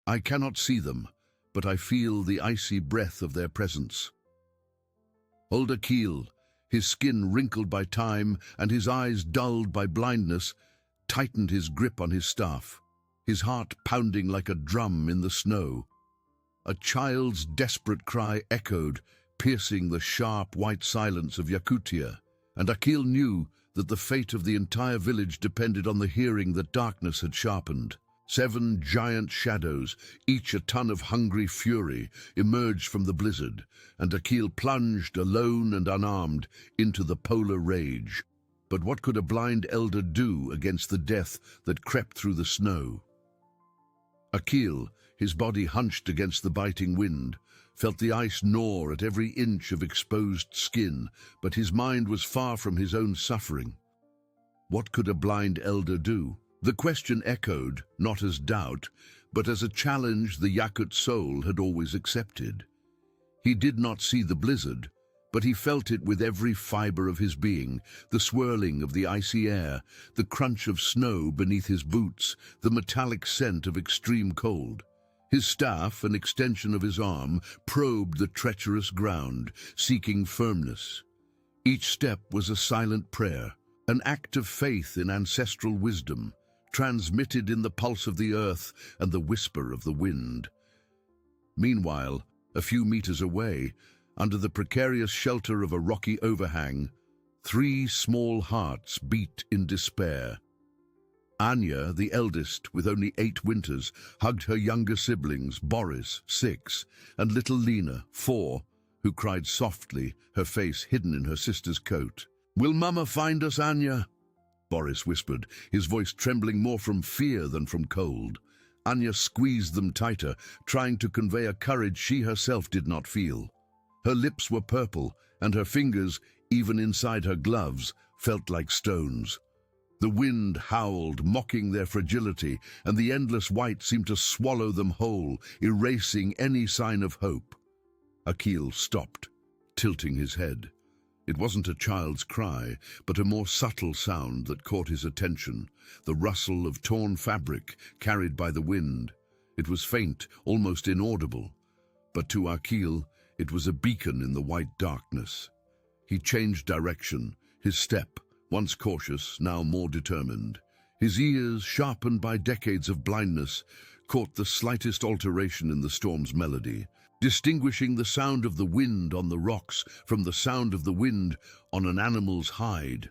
I cannot see them, but I feel the icy breath of their presence. Old Akil, his skin wrinkled by time and his eyes dulled by blindness, tightened his grip on his staff, his heart pounding like a drum in the snow. A child's desperate cry echoed, piercing the sharp white silence of Yakutia, and Akil knew that the fate of the entire village depended on the hearing that darkness had sharpened. 7 giant shadows, each a ton of hungry fury, emerged from the blizzard, and Akil plunged, alone and unarmed, into the polar rage. But what could a blind elder do against the death that crept through the snow? Akil, his body hunched against the biting wind, felt the ice gnaw at every inch of exposed skin, but his mind was far from his own suffering. What could a blind elder do? The question echoed, not as doubt, but as a challenge the Yakut soul had always accepted. He did not see the blizzard, but he felt it with every fiber of his being, the swirling of the icy air, the crunch of snow beneath his boots, the metallic scent of extreme cold. His staff, an extension of his arm, probed the treacherous ground, seeking firmness. Each step was a silent prayer, an act of faith in ancestral wisdom, transmitted in the pulse of the earth and the whisper of the wind. Meanwhile, a few meters away, under the precarious shelter of a rocky overhang, 3 small hearts beat in despair. Anya, the eldest, with only 8 winters, hugged her younger siblings, Boris, 6, and little Lena, 4, who cried softly, her face hidden in her sister's coat. "Will Mama find us, Anya?" Boris whispered, his voice trembling more from fear than from cold. Anya squeezed them tighter, trying to convey a courage she herself did not feel. Her lips were purple, and her fingers, even inside her gloves, felt like stones. The wind howled, mocking their fragility, and the endless white seemed to swallow them whole, erasing any sign of hope. Akil stopped, tilting his head. It wasn't a child's cry, but a more subtle sound that caught his attention, the rustle of torn fabric carried by the wind. It was faint, almost inaudible, but to Akil it was a beacon in the white darkness. He changed direction, his step, once cautious, now more determined. His ears, sharpened by decades of blindness, caught the slightest alteration in the storm's melody, distinguishing the sound of the wind on the rocks from the sound of the wind on an animal's hide.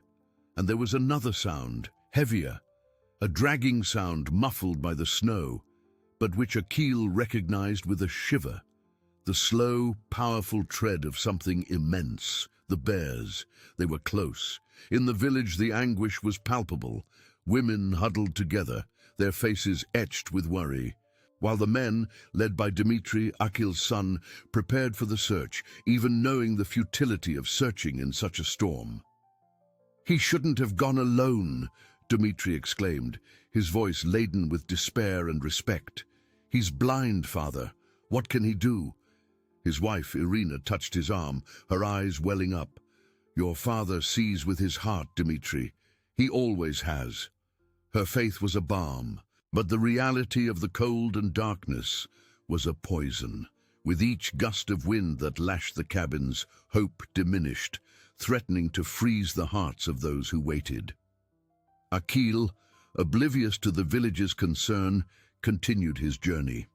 And there was another sound, heavier, a dragging sound muffled by the snow, but which Akil recognized with a shiver. The slow, powerful tread of something immense. The bears. They were close. In the village the anguish was palpable. Women huddled together, their faces etched with worry, while the men, led by Dmitri, Akil's son, prepared for the search, even knowing the futility of searching in such a storm. "He shouldn't have gone alone," Dmitri exclaimed, his voice laden with despair and respect. "He's blind, father. What can he do?" His wife, Irina, touched his arm, her eyes welling up. "Your father sees with his heart, Dmitri. He always has." Her faith was a balm, but the reality of the cold and darkness was a poison. With each gust of wind that lashed the cabins, hope diminished, threatening to freeze the hearts of those who waited. Akil, oblivious to the village's concern, continued his journey.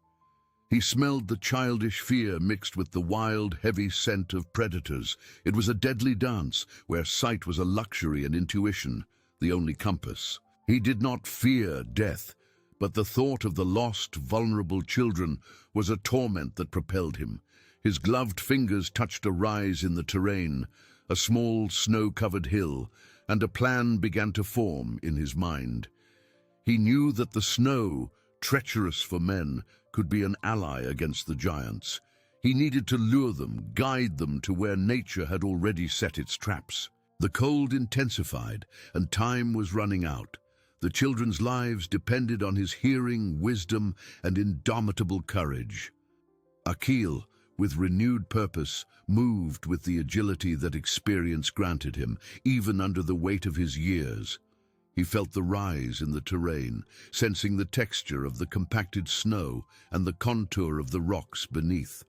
He smelled the childish fear mixed with the wild, heavy scent of predators. It was a deadly dance, where sight was a luxury and intuition the only compass. He did not fear death, but the thought of the lost, vulnerable children was a torment that propelled him. His gloved fingers touched a rise in the terrain, a small, snow-covered hill, and a plan began to form in his mind. He knew that the snow, treacherous for men, could be an ally against the giants. He needed to lure them, guide them to where nature had already set its traps. The cold intensified, and time was running out. The children's lives depended on his hearing, wisdom, and indomitable courage. Akil, with renewed purpose, moved with the agility that experience granted him, even under the weight of his years. He felt the rise in the terrain, sensing the texture of the compacted snow and the contour of the rocks beneath.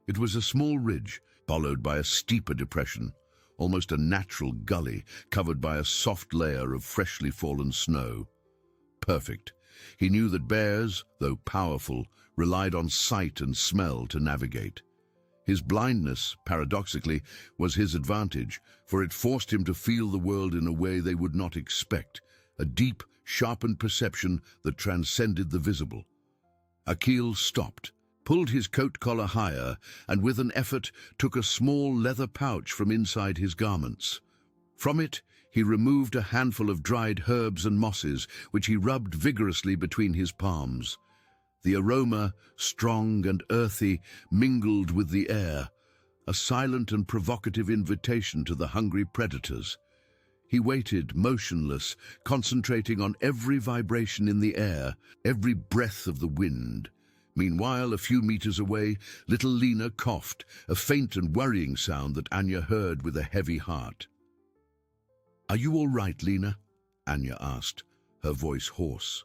It was a small ridge, followed by a steeper depression, almost a natural gully covered by a soft layer of freshly fallen snow. Perfect. He knew that bears, though powerful, relied on sight and smell to navigate. His blindness, paradoxically, was his advantage, for it forced him to feel the world in a way they would not expect, a deep, sharpened perception that transcended the visible. Akil stopped, pulled his coat collar higher, and with an effort took a small leather pouch from inside his garments. From it, he removed a handful of dried herbs and mosses, which he rubbed vigorously between his palms. The aroma, strong and earthy, mingled with the air, a silent and provocative invitation to the hungry predators. He waited, motionless, concentrating on every vibration in the air, every breath of the wind. Meanwhile, a few meters away, little Lena coughed, a faint and worrying sound that Anya heard with a heavy heart. "Are you all right, Lena?" Anya asked, her voice hoarse.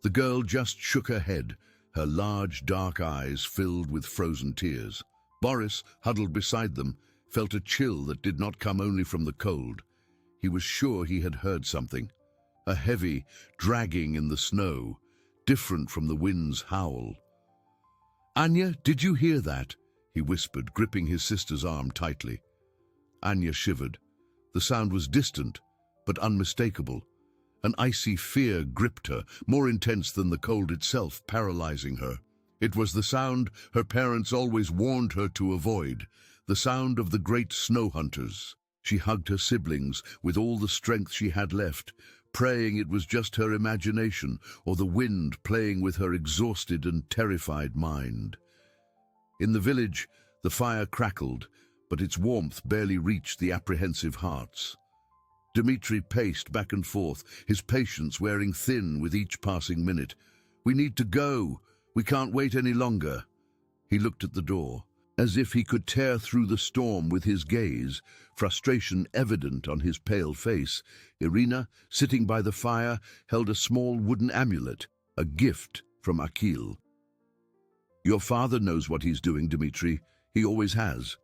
The girl just shook her head, her large, dark eyes filled with frozen tears. Boris, huddled beside them, felt a chill that did not come only from the cold. He was sure he had heard something, a heavy dragging in the snow, different from the wind's howl. "Anya, did you hear that?" he whispered, gripping his sister's arm tightly. Anya shivered. The sound was distant, but unmistakable. An icy fear gripped her, more intense than the cold itself, paralyzing her. It was the sound her parents always warned her to avoid, the sound of the great snow hunters. She hugged her siblings with all the strength she had left, praying it was just her imagination or the wind playing with her exhausted and terrified mind. In the village, the fire crackled, but its warmth barely reached the apprehensive hearts. Dmitri paced back and forth, his patience wearing thin with each passing minute. "We need to go. We can't wait any longer." He looked at the door, as if he could tear through the storm with his gaze, frustration evident on his pale face. Irina, sitting by the fire, held a small wooden amulet, a gift from Akil. "Your father knows what he's doing, Dmitri. He always has."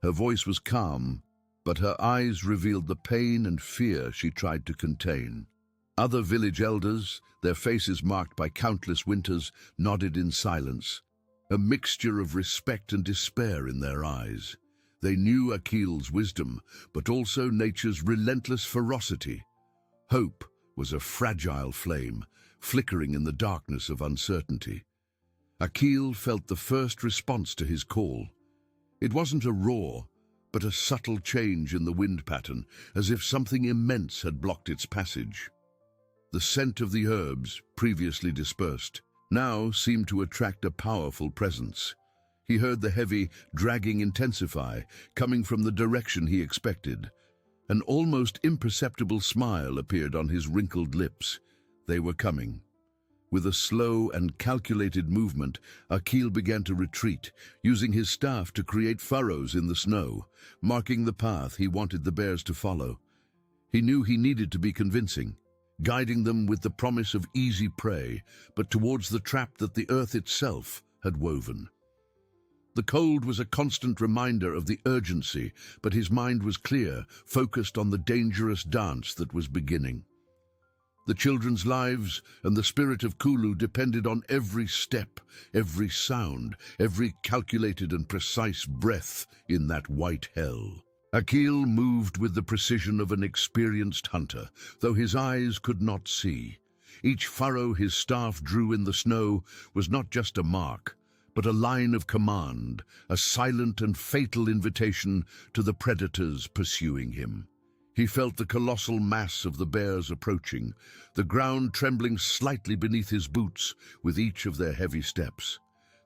Her voice was calm, but her eyes revealed the pain and fear she tried to contain. Other village elders, their faces marked by countless winters, nodded in silence, a mixture of respect and despair in their eyes. They knew Akil's wisdom, but also nature's relentless ferocity. Hope was a fragile flame, flickering in the darkness of uncertainty. Akil felt the first response to his call. It wasn't a roar, but a subtle change in the wind pattern, as if something immense had blocked its passage. The scent of the herbs, previously dispersed, now seemed to attract a powerful presence. He heard the heavy, dragging intensify, coming from the direction he expected. An almost imperceptible smile appeared on his wrinkled lips. They were coming. With a slow and calculated movement, Akil began to retreat, using his staff to create furrows in the snow, marking the path he wanted the bears to follow. He knew he needed to be convincing, guiding them with the promise of easy prey, but towards the trap that the earth itself had woven. The cold was a constant reminder of the urgency, but his mind was clear, focused on the dangerous dance that was beginning. The children's lives and the spirit of Kulu depended on every step, every sound, every calculated and precise breath in that white hell. Akil moved with the precision of an experienced hunter, though his eyes could not see. Each furrow his staff drew in the snow was not just a mark, but a line of command, a silent and fatal invitation to the predators pursuing him. He felt the colossal mass of the bears approaching, the ground trembling slightly beneath his boots with each of their heavy steps.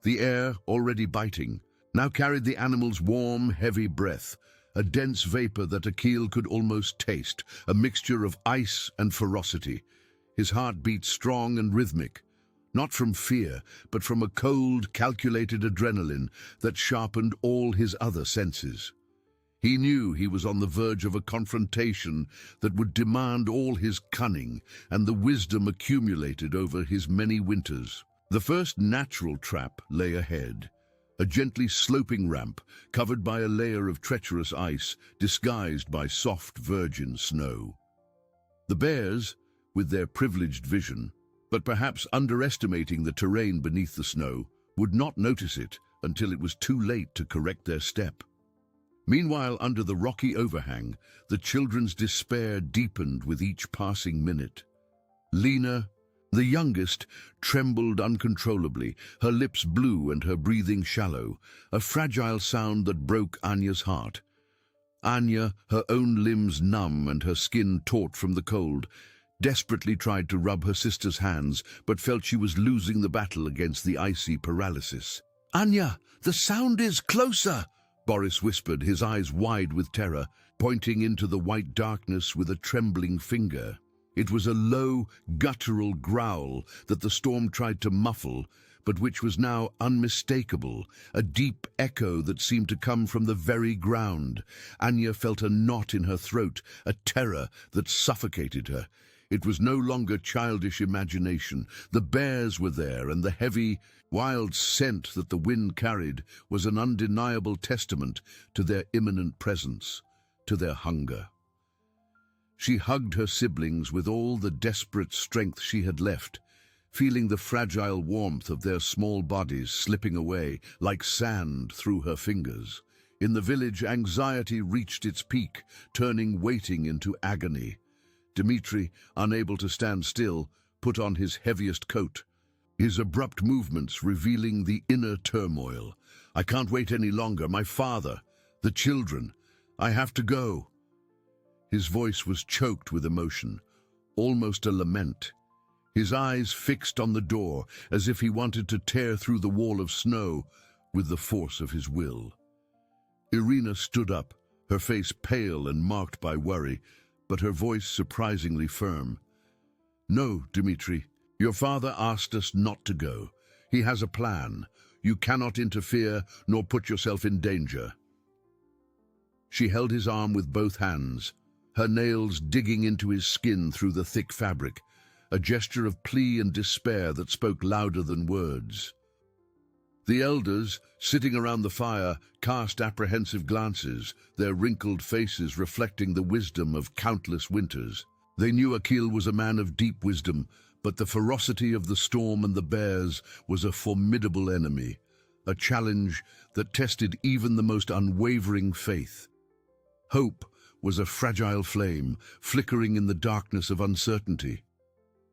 The air, already biting, now carried the animal's warm, heavy breath, a dense vapor that Akil could almost taste, a mixture of ice and ferocity. His heart beat strong and rhythmic, not from fear, but from a cold, calculated adrenaline that sharpened all his other senses. He knew he was on the verge of a confrontation that would demand all his cunning and the wisdom accumulated over his many winters. The first natural trap lay ahead, a gently sloping ramp covered by a layer of treacherous ice disguised by soft virgin snow. The bears, with their privileged vision, but perhaps underestimating the terrain beneath the snow, would not notice it until it was too late to correct their step. Meanwhile, under the rocky overhang, the children's despair deepened with each passing minute. Lena, the youngest, trembled uncontrollably, her lips blue and her breathing shallow, a fragile sound that broke Anya's heart. Anya, her own limbs numb and her skin taut from the cold, desperately tried to rub her sister's hands, but felt she was losing the battle against the icy paralysis. "Anya, the sound is closer!" Boris whispered, his eyes wide with terror, pointing into the white darkness with a trembling finger. It was a low, guttural growl that the storm tried to muffle, but which was now unmistakable, a deep echo that seemed to come from the very ground. Anya felt a knot in her throat, a terror that suffocated her. It was no longer childish imagination. The bears were there, and the heavy, wild scent that the wind carried was an undeniable testament to their imminent presence, to their hunger. She hugged her siblings with all the desperate strength she had left, feeling the fragile warmth of their small bodies slipping away like sand through her fingers. In the village, anxiety reached its peak, turning waiting into agony. Dmitri, unable to stand still, put on his heaviest coat, his abrupt movements revealing the inner turmoil. "I can't wait any longer. My father, the children. I have to go." His voice was choked with emotion, almost a lament. His eyes fixed on the door, as if he wanted to tear through the wall of snow with the force of his will. Irina stood up, her face pale and marked by worry, but her voice surprisingly firm. "No, Dmitri, your father asked us not to go. He has a plan. You cannot interfere nor put yourself in danger." She held his arm with both hands, her nails digging into his skin through the thick fabric, a gesture of plea and despair that spoke louder than words. The elders, sitting around the fire, cast apprehensive glances, their wrinkled faces reflecting the wisdom of countless winters. They knew Akil was a man of deep wisdom, but the ferocity of the storm and the bears was a formidable enemy, a challenge that tested even the most unwavering faith. Hope was a fragile flame, flickering in the darkness of uncertainty.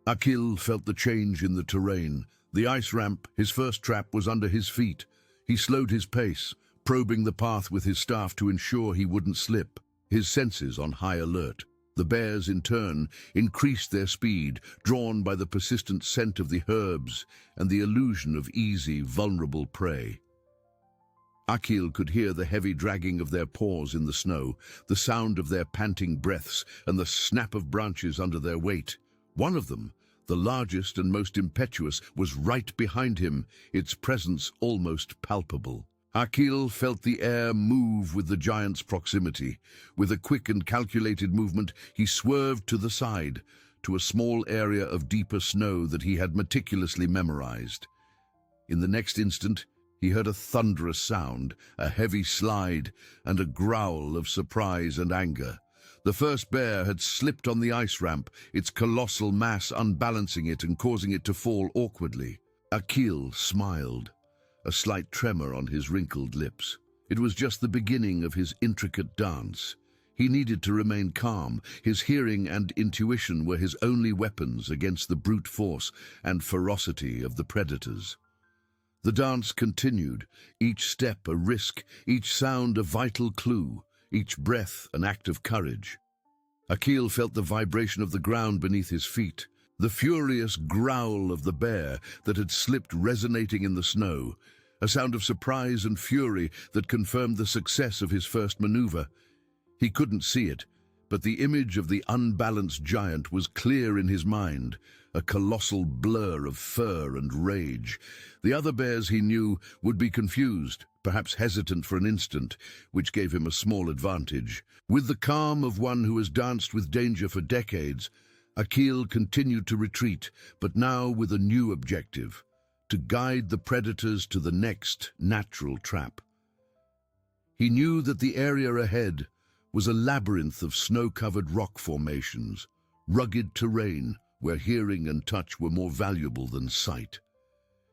Akil felt the change in the terrain. The ice ramp, his first trap, was under his feet. He slowed his pace, probing the path with his staff to ensure he wouldn't slip, his senses on high alert. The bears, in turn, increased their speed, drawn by the persistent scent of the herbs and the illusion of easy, vulnerable prey. Akil could hear the heavy dragging of their paws in the snow, the sound of their panting breaths, and the snap of branches under their weight. One of them, the largest and most impetuous, was right behind him, its presence almost palpable. Akil felt the air move with the giant's proximity. With a quick and calculated movement, he swerved to the side, to a small area of deeper snow that he had meticulously memorized. In the next instant, he heard a thunderous sound, a heavy slide, and a growl of surprise and anger. The first bear had slipped on the ice ramp, its colossal mass unbalancing it and causing it to fall awkwardly. Akil smiled, a slight tremor on his wrinkled lips. It was just the beginning of his intricate dance. He needed to remain calm. His hearing and intuition were his only weapons against the brute force and ferocity of the predators. The dance continued, each step a risk, each sound a vital clue, each breath an act of courage. Akil felt the vibration of the ground beneath his feet, the furious growl of the bear that had slipped resonating in the snow, a sound of surprise and fury that confirmed the success of his first maneuver. He couldn't see it, but the image of the unbalanced giant was clear in his mind, a colossal blur of fur and rage. The other bears he knew would be confused, perhaps hesitant for an instant, which gave him a small advantage. With the calm of one who has danced with danger for decades, Akil continued to retreat, but now with a new objective: to guide the predators to the next natural trap. He knew that the area ahead was a labyrinth of snow-covered rock formations, rugged terrain where hearing and touch were more valuable than sight.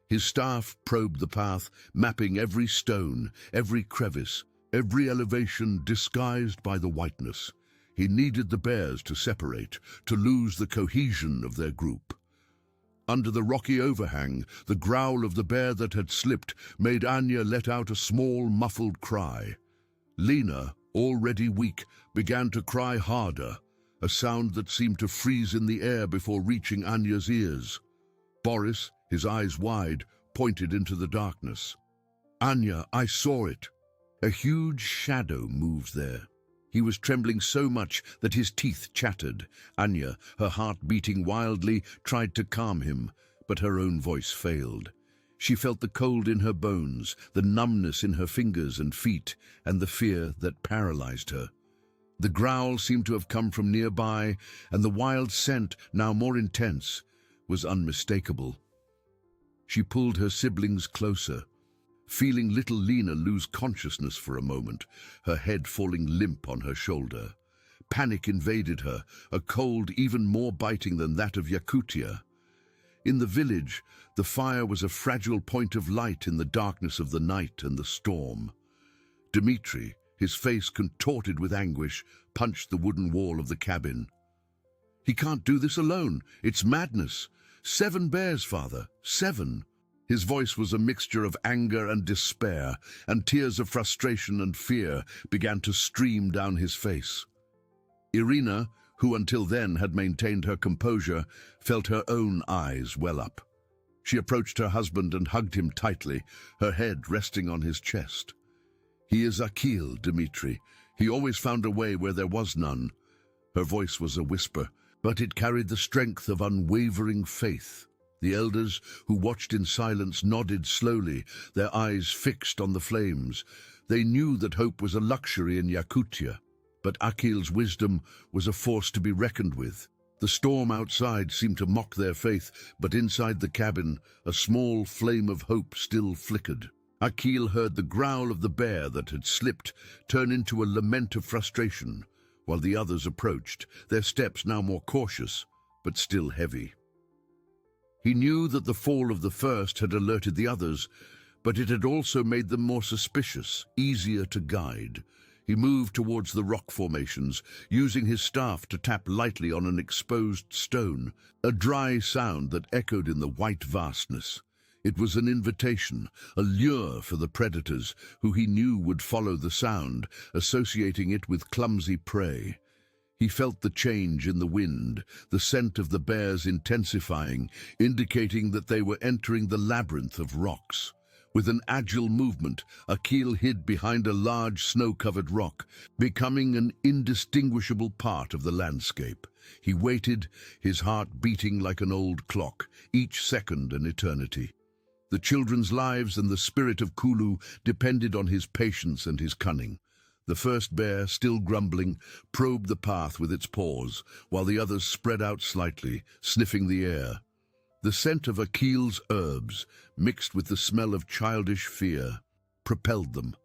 His staff probed the path, mapping every stone, every crevice, every elevation disguised by the whiteness. He needed the bears to separate, to lose the cohesion of their group. Under the rocky overhang, the growl of the bear that had slipped made Anya let out a small, muffled cry. Lena, already weak, began to cry harder, a sound that seemed to freeze in the air before reaching Anya's ears. Boris, his eyes wide, pointed into the darkness. "Anya, I saw it." A huge shadow moved there. He was trembling so much that his teeth chattered. Anya, her heart beating wildly, tried to calm him, but her own voice failed. She felt the cold in her bones, the numbness in her fingers and feet, and the fear that paralyzed her. The growl seemed to have come from nearby, and the wild scent, now more intense, was unmistakable. She pulled her siblings closer, feeling little Lena lose consciousness for a moment, her head falling limp on her shoulder. Panic invaded her, a cold even more biting than that of Yakutia. In the village, the fire was a fragile point of light in the darkness of the night and the storm. Dmitri, his face contorted with anguish, punched the wooden wall of the cabin. "He can't do this alone. It's madness. 7 bears, Father. 7. His voice was a mixture of anger and despair, and tears of frustration and fear began to stream down his face. Irina, who until then had maintained her composure, felt her own eyes well up. She approached her husband and hugged him tightly, her head resting on his chest. "He is Akil, Dmitri. He always found a way where there was none." Her voice was a whisper, but it carried the strength of unwavering faith. The elders, who watched in silence, nodded slowly, their eyes fixed on the flames. They knew that hope was a luxury in Yakutia, but Akil's wisdom was a force to be reckoned with. The storm outside seemed to mock their faith, but inside the cabin, a small flame of hope still flickered. Akil heard the growl of the bear that had slipped turn into a lament of frustration, while the others approached, their steps now more cautious, but still heavy. He knew that the fall of the first had alerted the others, but it had also made them more suspicious, easier to guide. He moved towards the rock formations, using his staff to tap lightly on an exposed stone, a dry sound that echoed in the white vastness. It was an invitation, a lure for the predators, who he knew would follow the sound, associating it with clumsy prey. He felt the change in the wind, the scent of the bears intensifying, indicating that they were entering the labyrinth of rocks. With an agile movement, Akil hid behind a large snow-covered rock, becoming an indistinguishable part of the landscape. He waited, his heart beating like an old clock, each second an eternity. The children's lives and the spirit of Kulu depended on his patience and his cunning. The first bear, still grumbling, probed the path with its paws, while the others spread out slightly, sniffing the air. The scent of Akil's herbs, mixed with the smell of childish fear, propelled them.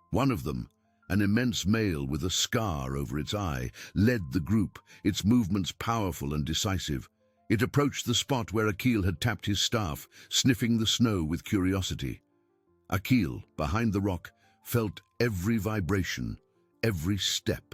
One of them, an immense male with a scar over its eye, led the group, its movements powerful and decisive. It approached the spot where Akil had tapped his staff, sniffing the snow with curiosity. Akil, behind the rock, felt every vibration, every step.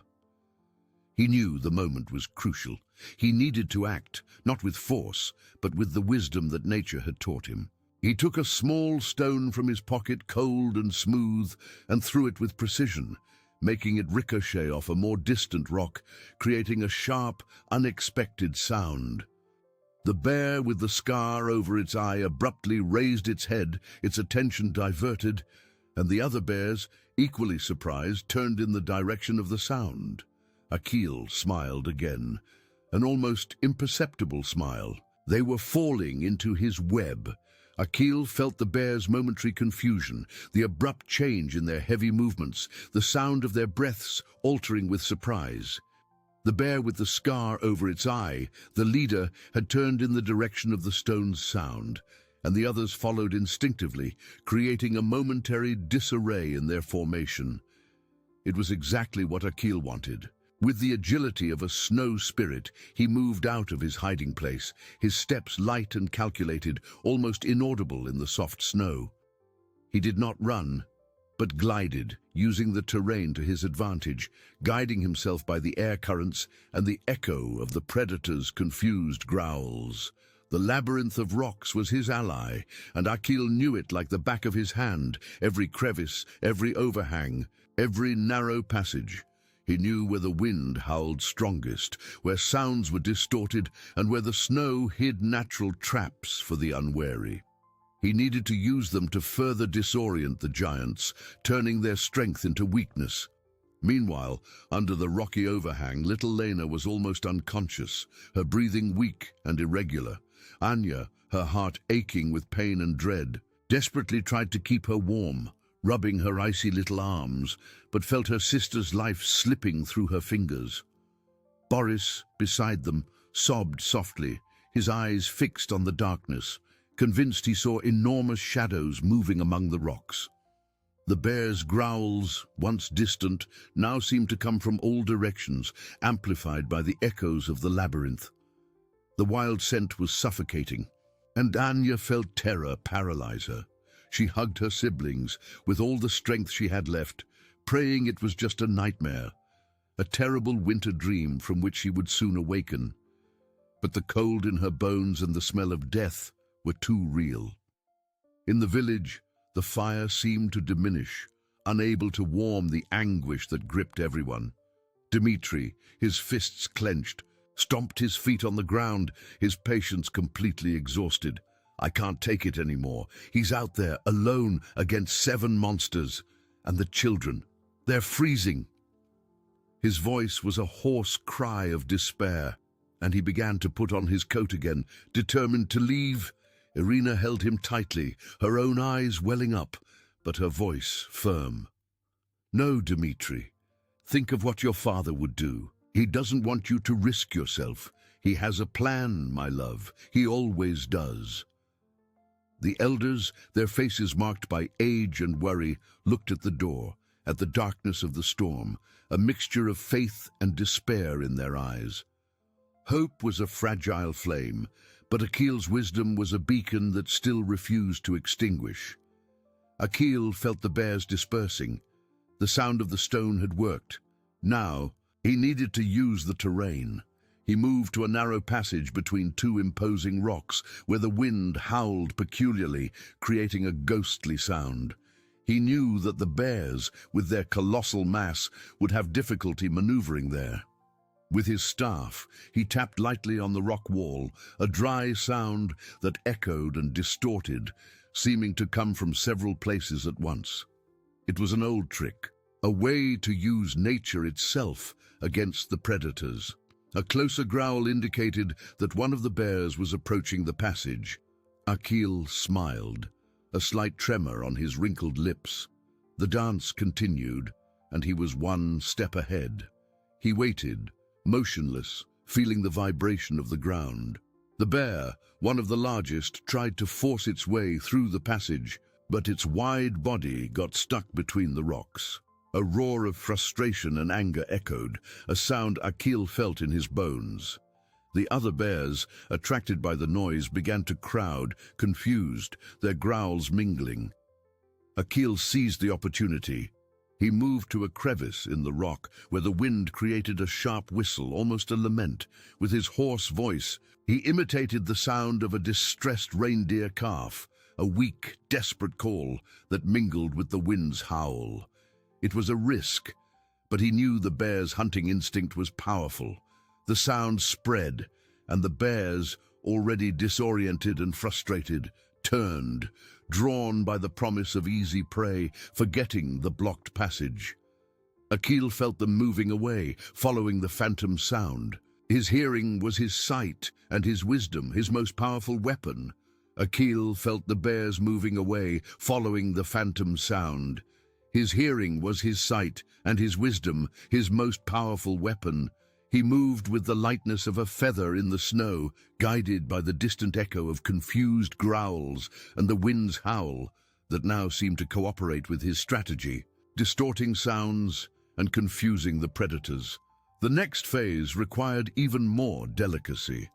He knew the moment was crucial. He needed to act, not with force, but with the wisdom that nature had taught him. He took a small stone from his pocket, cold and smooth, and threw it with precision, making it ricochet off a more distant rock, creating a sharp, unexpected sound. The bear with the scar over its eye abruptly raised its head, its attention diverted, and the other bears, equally surprised, turned in the direction of the sound. Akil smiled again, an almost imperceptible smile, They were falling into his web. Akil felt the bear's momentary confusion, the abrupt change in their heavy movements, the sound of their breaths altering with surprise. The bear with the scar over its eye, the leader, had turned in the direction of the stone's sound, and the others followed instinctively, creating a momentary disarray in their formation. It was exactly what Akil wanted. With the agility of a snow spirit, he moved out of his hiding place, his steps light and calculated, almost inaudible in the soft snow. He did not run, but glided, using the terrain to his advantage, guiding himself by the air currents and the echo of the predator's confused growls. The labyrinth of rocks was his ally, and Akil knew it like the back of his hand, every crevice, every overhang, every narrow passage. He knew where the wind howled strongest, where sounds were distorted, and where the snow hid natural traps for the unwary. He needed to use them to further disorient the giants, turning their strength into weakness. Meanwhile, under the rocky overhang, little Lena was almost unconscious, her breathing weak and irregular. Anya, her heart aching with pain and dread, desperately tried to keep her warm, rubbing her icy little arms, but felt her sister's life slipping through her fingers. Boris, beside them, sobbed softly, his eyes fixed on the darkness, convinced he saw enormous shadows moving among the rocks. The bear's growls, once distant, now seemed to come from all directions, amplified by the echoes of the labyrinth. The wild scent was suffocating, and Anya felt terror paralyze her. She hugged her siblings with all the strength she had left, praying it was just a nightmare, a terrible winter dream from which she would soon awaken. But the cold in her bones and the smell of death were too real. In the village, the fire seemed to diminish, unable to warm the anguish that gripped everyone. Dmitri, his fists clenched, stomped his feet on the ground, his patience completely exhausted. "I can't take it anymore. He's out there, alone, against 7 monsters. And the children, they're freezing." His voice was a hoarse cry of despair, and he began to put on his coat again, determined to leave. Irina held him tightly, her own eyes welling up, but her voice firm. "No, Dmitri. Think of what your father would do. He doesn't want you to risk yourself. He has a plan, my love. He always does." The elders, their faces marked by age and worry, looked at the door, at the darkness of the storm, a mixture of faith and despair in their eyes. Hope was a fragile flame, but Akil's wisdom was a beacon that still refused to extinguish. Akil felt the bears dispersing. The sound of the stone had worked. Now, he needed to use the terrain. He moved to a narrow passage between 2 imposing rocks, where the wind howled peculiarly, creating a ghostly sound. He knew that the bears, with their colossal mass, would have difficulty maneuvering there. With his staff, he tapped lightly on the rock wall, a dry sound that echoed and distorted, seeming to come from several places at once. It was an old trick, a way to use nature itself against the predators. A closer growl indicated that one of the bears was approaching the passage. Akil smiled, a slight tremor on his wrinkled lips. The dance continued, and he was 1 step ahead. He waited, motionless, feeling the vibration of the ground. The bear, one of the largest, tried to force its way through the passage, but its wide body got stuck between the rocks. A roar of frustration and anger echoed, a sound Akil felt in his bones. The other bears, attracted by the noise, began to crowd, confused, their growls mingling. Akil seized the opportunity. He moved to a crevice in the rock where the wind created a sharp whistle, almost a lament. With his hoarse voice, he imitated the sound of a distressed reindeer calf, a weak, desperate call that mingled with the wind's howl. It was a risk, but he knew the bear's hunting instinct was powerful. The sound spread, and the bears, already disoriented and frustrated, turned, drawn by the promise of easy prey, forgetting the blocked passage. Akil felt them moving away, following the phantom sound. His hearing was his sight, and his wisdom his most powerful weapon. Akil felt the bears moving away, following the phantom sound. His hearing was his sight, and his wisdom his most powerful weapon. He moved with the lightness of a feather in the snow, guided by the distant echo of confused growls and the wind's howl that now seemed to cooperate with his strategy, distorting sounds and confusing the predators. The next phase required even more delicacy.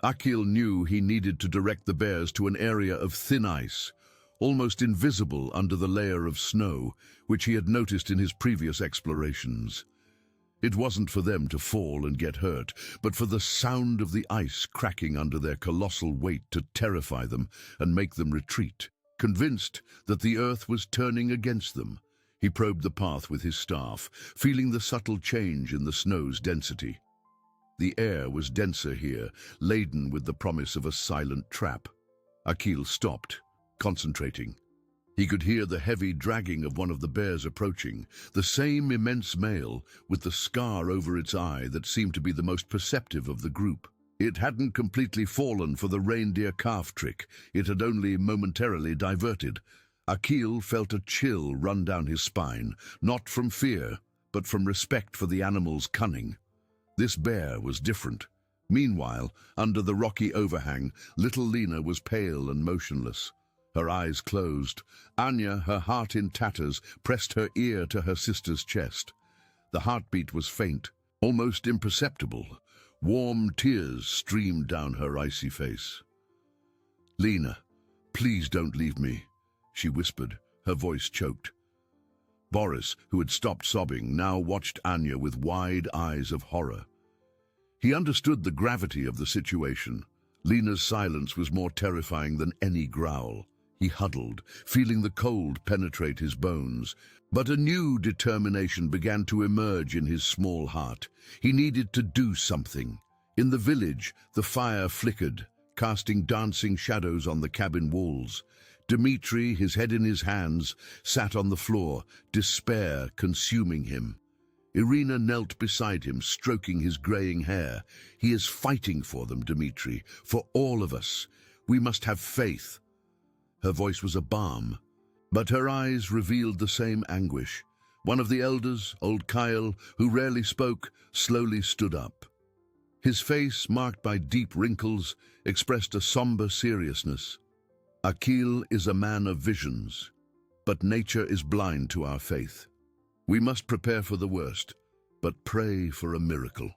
Akil knew he needed to direct the bears to an area of thin ice, almost invisible under the layer of snow, which he had noticed in his previous explorations. It wasn't for them to fall and get hurt, but for the sound of the ice cracking under their colossal weight to terrify them and make them retreat. Convinced that the earth was turning against them, he probed the path with his staff, feeling the subtle change in the snow's density. The air was denser here, laden with the promise of a silent trap. Akil stopped, concentrating. He could hear the heavy dragging of one of the bears approaching, the same immense male with the scar over its eye that seemed to be the most perceptive of the group. It hadn't completely fallen for the reindeer calf trick, it had only momentarily diverted. Akil felt a chill run down his spine, not from fear, but from respect for the animal's cunning. This bear was different. Meanwhile, under the rocky overhang, little Lena was pale and motionless. Her eyes closed. Anya, her heart in tatters, pressed her ear to her sister's chest. The heartbeat was faint, almost imperceptible. Warm tears streamed down her icy face. "Lena, please don't leave me," she whispered, her voice choked. Boris, who had stopped sobbing, now watched Anya with wide eyes of horror. He understood the gravity of the situation. Lena's silence was more terrifying than any growl. He huddled, feeling the cold penetrate his bones. But a new determination began to emerge in his small heart. He needed to do something. In the village, the fire flickered, casting dancing shadows on the cabin walls. Dmitri, his head in his hands, sat on the floor, despair consuming him. Irina knelt beside him, stroking his graying hair. "He is fighting for them, Dmitri, for all of us. We must have faith." Her voice was a balm, but her eyes revealed the same anguish. One of the elders, old Kyle, who rarely spoke, slowly stood up. His face, marked by deep wrinkles, expressed a somber seriousness. "Akil is a man of visions, but nature is blind to our faith. We must prepare for the worst, but pray for a miracle."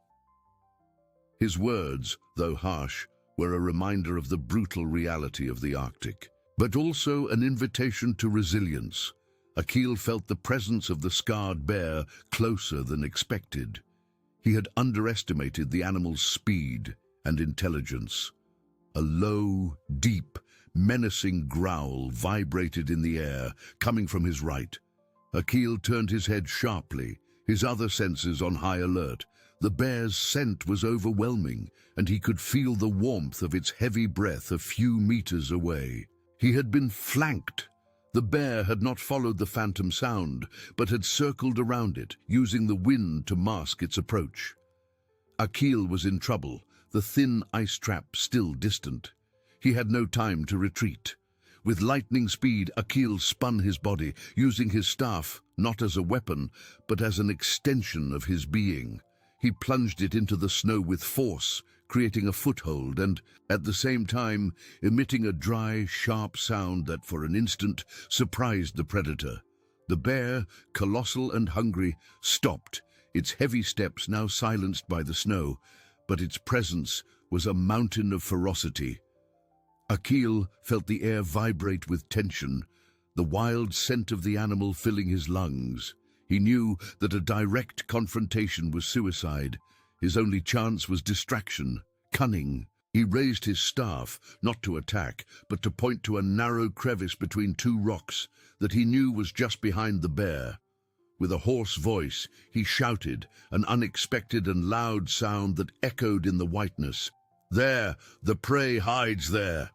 His words, though harsh, were a reminder of the brutal reality of the Arctic, but also an invitation to resilience. Akil felt the presence of the scarred bear closer than expected. He had underestimated the animal's speed and intelligence. A low, deep, menacing growl vibrated in the air, coming from his right. Akil turned his head sharply, his other senses on high alert. The bear's scent was overwhelming, and he could feel the warmth of its heavy breath a few meters away. He had been flanked. The bear had not followed the phantom sound, but had circled around it, using the wind to mask its approach. Akil was in trouble, the thin ice trap still distant. He had no time to retreat. With lightning speed, Akil spun his body, using his staff not as a weapon, but as an extension of his being. He plunged it into the snow with force, creating a foothold and, at the same time, emitting a dry, sharp sound that for an instant surprised the predator. The bear, colossal and hungry, stopped, its heavy steps now silenced by the snow, but its presence was a mountain of ferocity. Akil felt the air vibrate with tension, the wild scent of the animal filling his lungs. He knew that a direct confrontation was suicide. His only chance was distraction, cunning. He raised his staff, not to attack, but to point to a narrow crevice between two rocks that he knew was just behind the bear. With a hoarse voice, he shouted, an unexpected and loud sound that echoed in the whiteness. "There! The prey hides there!"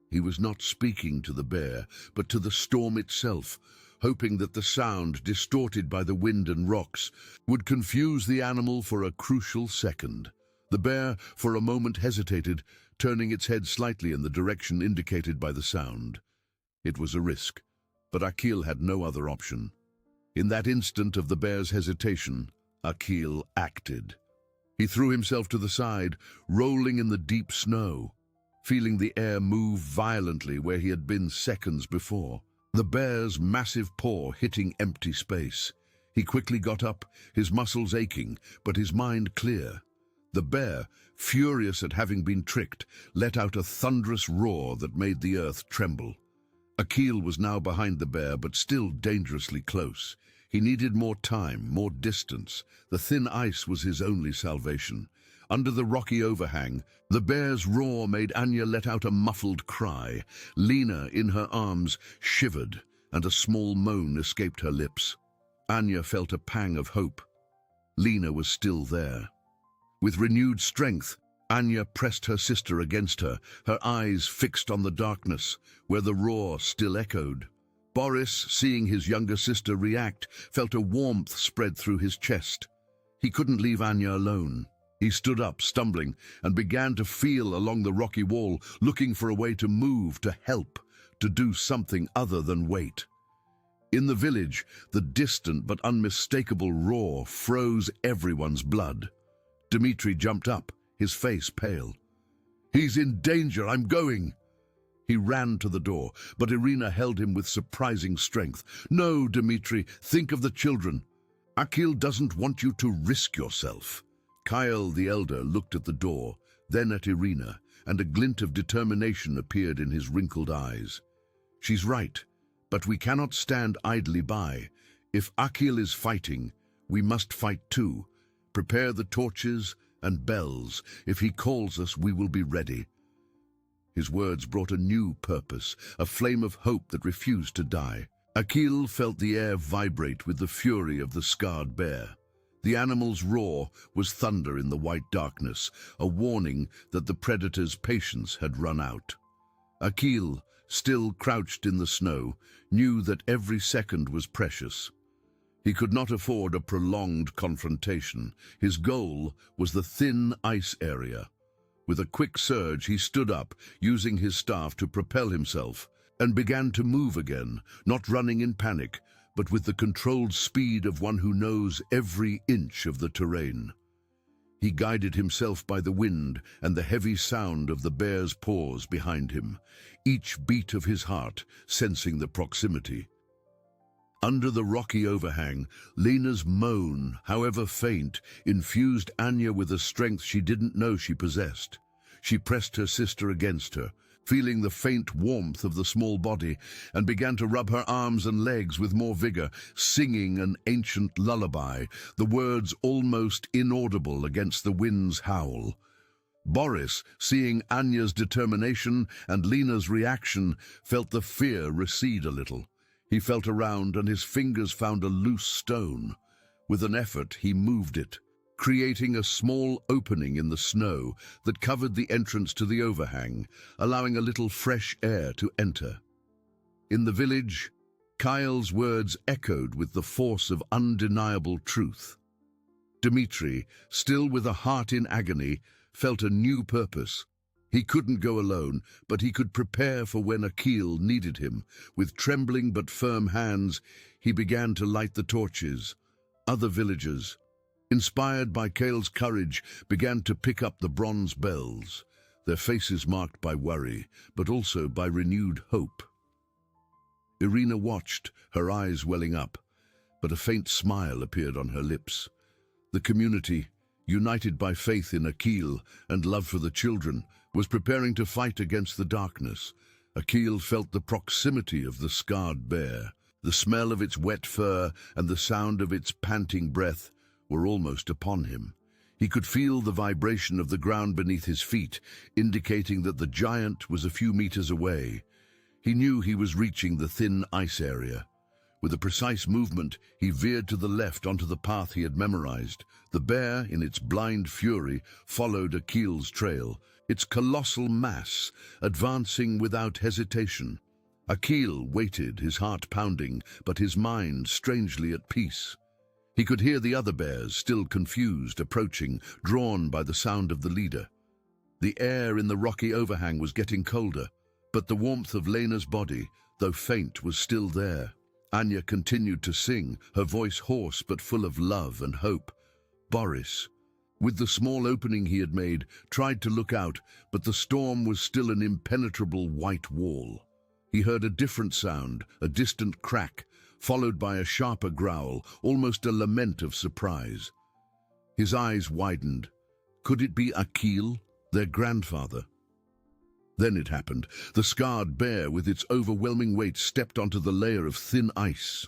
He was not speaking to the bear, but to the storm itself, hoping that the sound, distorted by the wind and rocks, would confuse the animal for a crucial second. The bear, for a moment, hesitated, turning its head slightly in the direction indicated by the sound. It was a risk, but Akil had no other option. In that instant of the bear's hesitation, Akil acted. He threw himself to the side, rolling in the deep snow, feeling the air move violently where he had been seconds before. The bear's massive paw hitting empty space. He quickly got up, his muscles aching, but his mind clear. The bear, furious at having been tricked, let out a thunderous roar that made the earth tremble. Akil was now behind the bear, but still dangerously close. He needed more time, more distance. The thin ice was his only salvation. Under the rocky overhang, the bear's roar made Anya let out a muffled cry. Lena, in her arms, shivered, and a small moan escaped her lips. Anya felt a pang of hope. Lena was still there. With renewed strength, Anya pressed her sister against her, her eyes fixed on the darkness, where the roar still echoed. Boris, seeing his younger sister react, felt a warmth spread through his chest. He couldn't leave Anya alone. He stood up, stumbling, and began to feel along the rocky wall, looking for a way to move, to help, to do something other than wait. In the village, the distant but unmistakable roar froze everyone's blood. Dmitri jumped up, his face pale. "He's in danger, I'm going!" He ran to the door, but Irina held him with surprising strength. "No, Dmitri, think of the children. Akil doesn't want you to risk yourself." Kyle the elder looked at the door, then at Irina, and a glint of determination appeared in his wrinkled eyes. "She's right, but we cannot stand idly by. If Akil is fighting, we must fight too. Prepare the torches and bells. If he calls us, we will be ready." His words brought a new purpose, a flame of hope that refused to die. Akil felt the air vibrate with the fury of the scarred bear. The animal's roar was thunder in the white darkness, a warning that the predator's patience had run out. Akil, still crouched in the snow, knew that every second was precious. He could not afford a prolonged confrontation. His goal was the thin ice area. With a quick surge, he stood up, using his staff to propel himself, and began to move again, not running in panic, but with the controlled speed of one who knows every inch of the terrain. He guided himself by the wind and the heavy sound of the bear's paws behind him, each beat of his heart sensing the proximity. Under the rocky overhang, Lena's moan, however faint, infused Anya with a strength she didn't know she possessed. She pressed her sister against her, feeling the faint warmth of the small body, and began to rub her arms and legs with more vigor, singing an ancient lullaby, the words almost inaudible against the wind's howl. Boris, seeing Anya's determination and Lena's reaction, felt the fear recede a little. He felt around and his fingers found a loose stone. With an effort, he moved it, creating a small opening in the snow that covered the entrance to the overhang, allowing a little fresh air to enter. In the village, Kyle's words echoed with the force of undeniable truth. Dmitri, still with a heart in agony, felt a new purpose. He couldn't go alone, but he could prepare for when Akil needed him. With trembling but firm hands, he began to light the torches. Other villagers, inspired by Kale's courage, began to pick up the bronze bells, their faces marked by worry, but also by renewed hope. Irina watched, her eyes welling up, but a faint smile appeared on her lips. The community, united by faith in Akil and love for the children, was preparing to fight against the darkness. Akil felt the proximity of the scarred bear. The smell of its wet fur and the sound of its panting breath were almost upon him. He could feel the vibration of the ground beneath his feet, indicating that the giant was a few meters away. He knew he was reaching the thin ice area. With a precise movement, he veered to the left onto the path he had memorized. The bear, in its blind fury, followed Akil's trail, its colossal mass advancing without hesitation. Akil waited, his heart pounding, but his mind strangely at peace. He could hear the other bears, still confused, approaching, drawn by the sound of the leader. The air in the rocky overhang was getting colder, but the warmth of Lena's body, though faint, was still there. Anya continued to sing, her voice hoarse but full of love and hope. Boris, with the small opening he had made, tried to look out, but the storm was still an impenetrable white wall. He heard a different sound, a distant crack, followed by a sharper growl, almost a lament of surprise. His eyes widened. Could it be Akil, their grandfather? Then it happened. The scarred bear, with its overwhelming weight, stepped onto the layer of thin ice.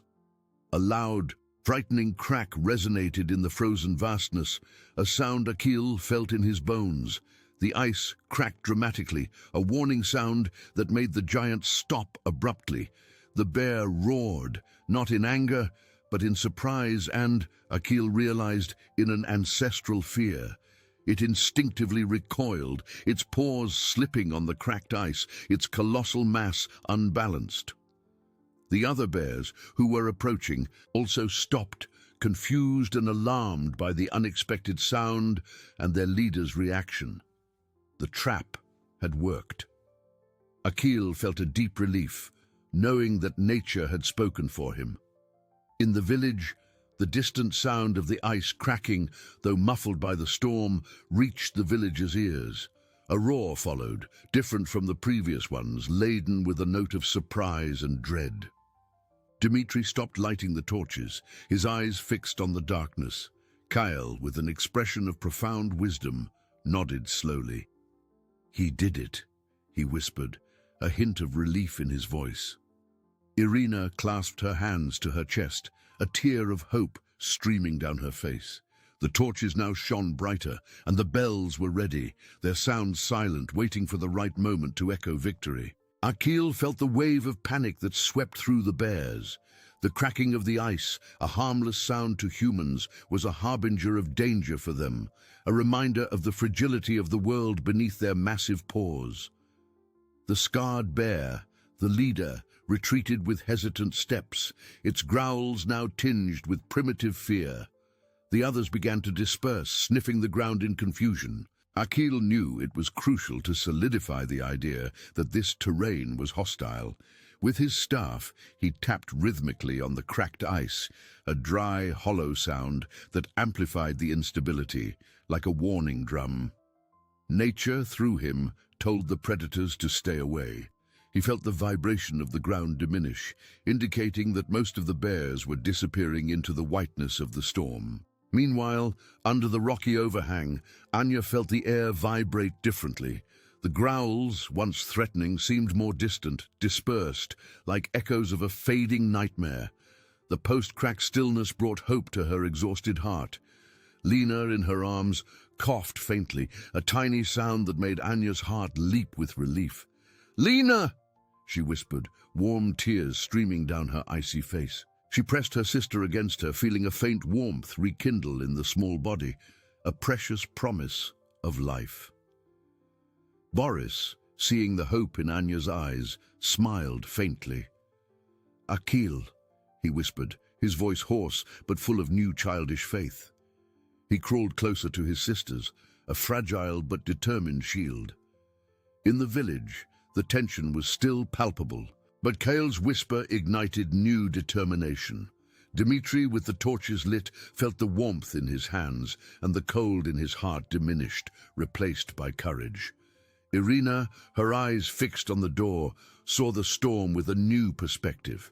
A loud, frightening crack resonated in the frozen vastness, a sound Akil felt in his bones. The ice cracked dramatically, a warning sound that made the giant stop abruptly. The bear roared, not in anger, but in surprise and, Akil realized, in an ancestral fear. It instinctively recoiled, its paws slipping on the cracked ice, its colossal mass unbalanced. The other bears, who were approaching, also stopped, confused and alarmed by the unexpected sound and their leader's reaction. The trap had worked. Akil felt a deep relief, knowing that nature had spoken for him. In the village, the distant sound of the ice cracking, though muffled by the storm, reached the villagers' ears. A roar followed, different from the previous ones, laden with a note of surprise and dread. Dmitri stopped lighting the torches, his eyes fixed on the darkness. Kyle, with an expression of profound wisdom, nodded slowly. "He did it," he whispered, a hint of relief in his voice. Irina clasped her hands to her chest, a tear of hope streaming down her face. The torches now shone brighter, and the bells were ready, their sounds silent, waiting for the right moment to echo victory. Akil felt the wave of panic that swept through the bears. The cracking of the ice, a harmless sound to humans, was a harbinger of danger for them, a reminder of the fragility of the world beneath their massive paws. The scarred bear, the leader, retreated with hesitant steps, its growls now tinged with primitive fear. The others began to disperse, sniffing the ground in confusion. Akil knew it was crucial to solidify the idea that this terrain was hostile. With his staff, he tapped rhythmically on the cracked ice, a dry, hollow sound that amplified the instability, like a warning drum. Nature, through him, told the predators to stay away. He felt the vibration of the ground diminish, indicating that most of the bears were disappearing into the whiteness of the storm. Meanwhile, under the rocky overhang, Anya felt the air vibrate differently. The growls, once threatening, seemed more distant, dispersed, like echoes of a fading nightmare. The post-crack stillness brought hope to her exhausted heart. Lena, in her arms, coughed faintly, a tiny sound that made Anya's heart leap with relief. "Lena!" she whispered, warm tears streaming down her icy face. She pressed her sister against her, feeling a faint warmth rekindle in the small body, a precious promise of life. Boris, seeing the hope in Anya's eyes, smiled faintly. "Akil," he whispered, his voice hoarse but full of new childish faith. He crawled closer to his sisters, a fragile but determined shield. In the village, the tension was still palpable, but Kale's whisper ignited new determination. Dmitri, with the torches lit, felt the warmth in his hands, and the cold in his heart diminished, replaced by courage. Irina, her eyes fixed on the door, saw the storm with a new perspective.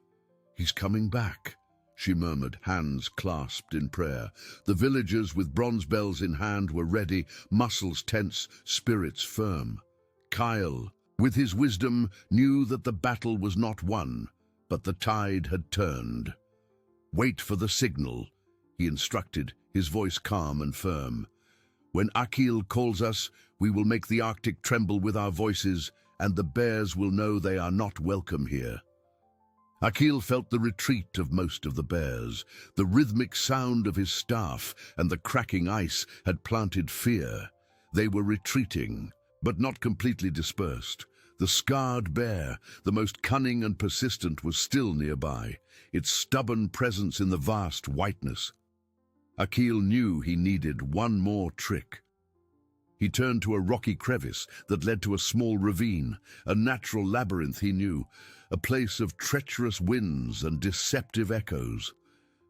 "He's coming back," she murmured, hands clasped in prayer. The villagers, with bronze bells in hand, were ready, muscles tense, spirits firm. Kyle, with his wisdom, knew that the battle was not won, but the tide had turned. "Wait for the signal," he instructed, his voice calm and firm. "When Akil calls us, we will make the Arctic tremble with our voices, and the bears will know they are not welcome here." Akil felt the retreat of most of the bears. The rhythmic sound of his staff and the cracking ice had planted fear. They were retreating, but not completely dispersed. The scarred bear, the most cunning and persistent, was still nearby, its stubborn presence in the vast whiteness. Akil knew he needed one more trick. He turned to a rocky crevice that led to a small ravine, a natural labyrinth he knew, a place of treacherous winds and deceptive echoes.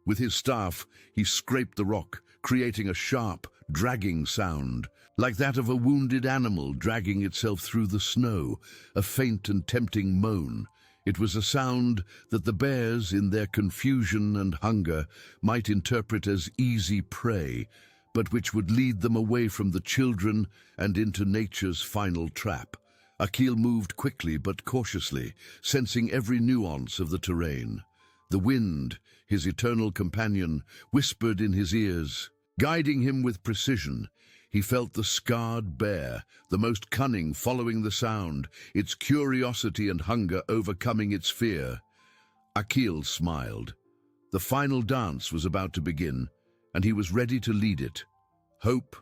With his staff, he scraped the rock, creating a sharp, dragging sound, like that of a wounded animal dragging itself through the snow, a faint and tempting moan. It was a sound that the bears, in their confusion and hunger, might interpret as easy prey, but which would lead them away from the children and into nature's final trap. Akil moved quickly but cautiously, sensing every nuance of the terrain. The wind, his eternal companion, whispered in his ears, guiding him with precision. He felt the scarred bear, the most cunning, following the sound, its curiosity and hunger overcoming its fear. Akil smiled. The final dance was about to begin, and he was ready to lead it. Hope,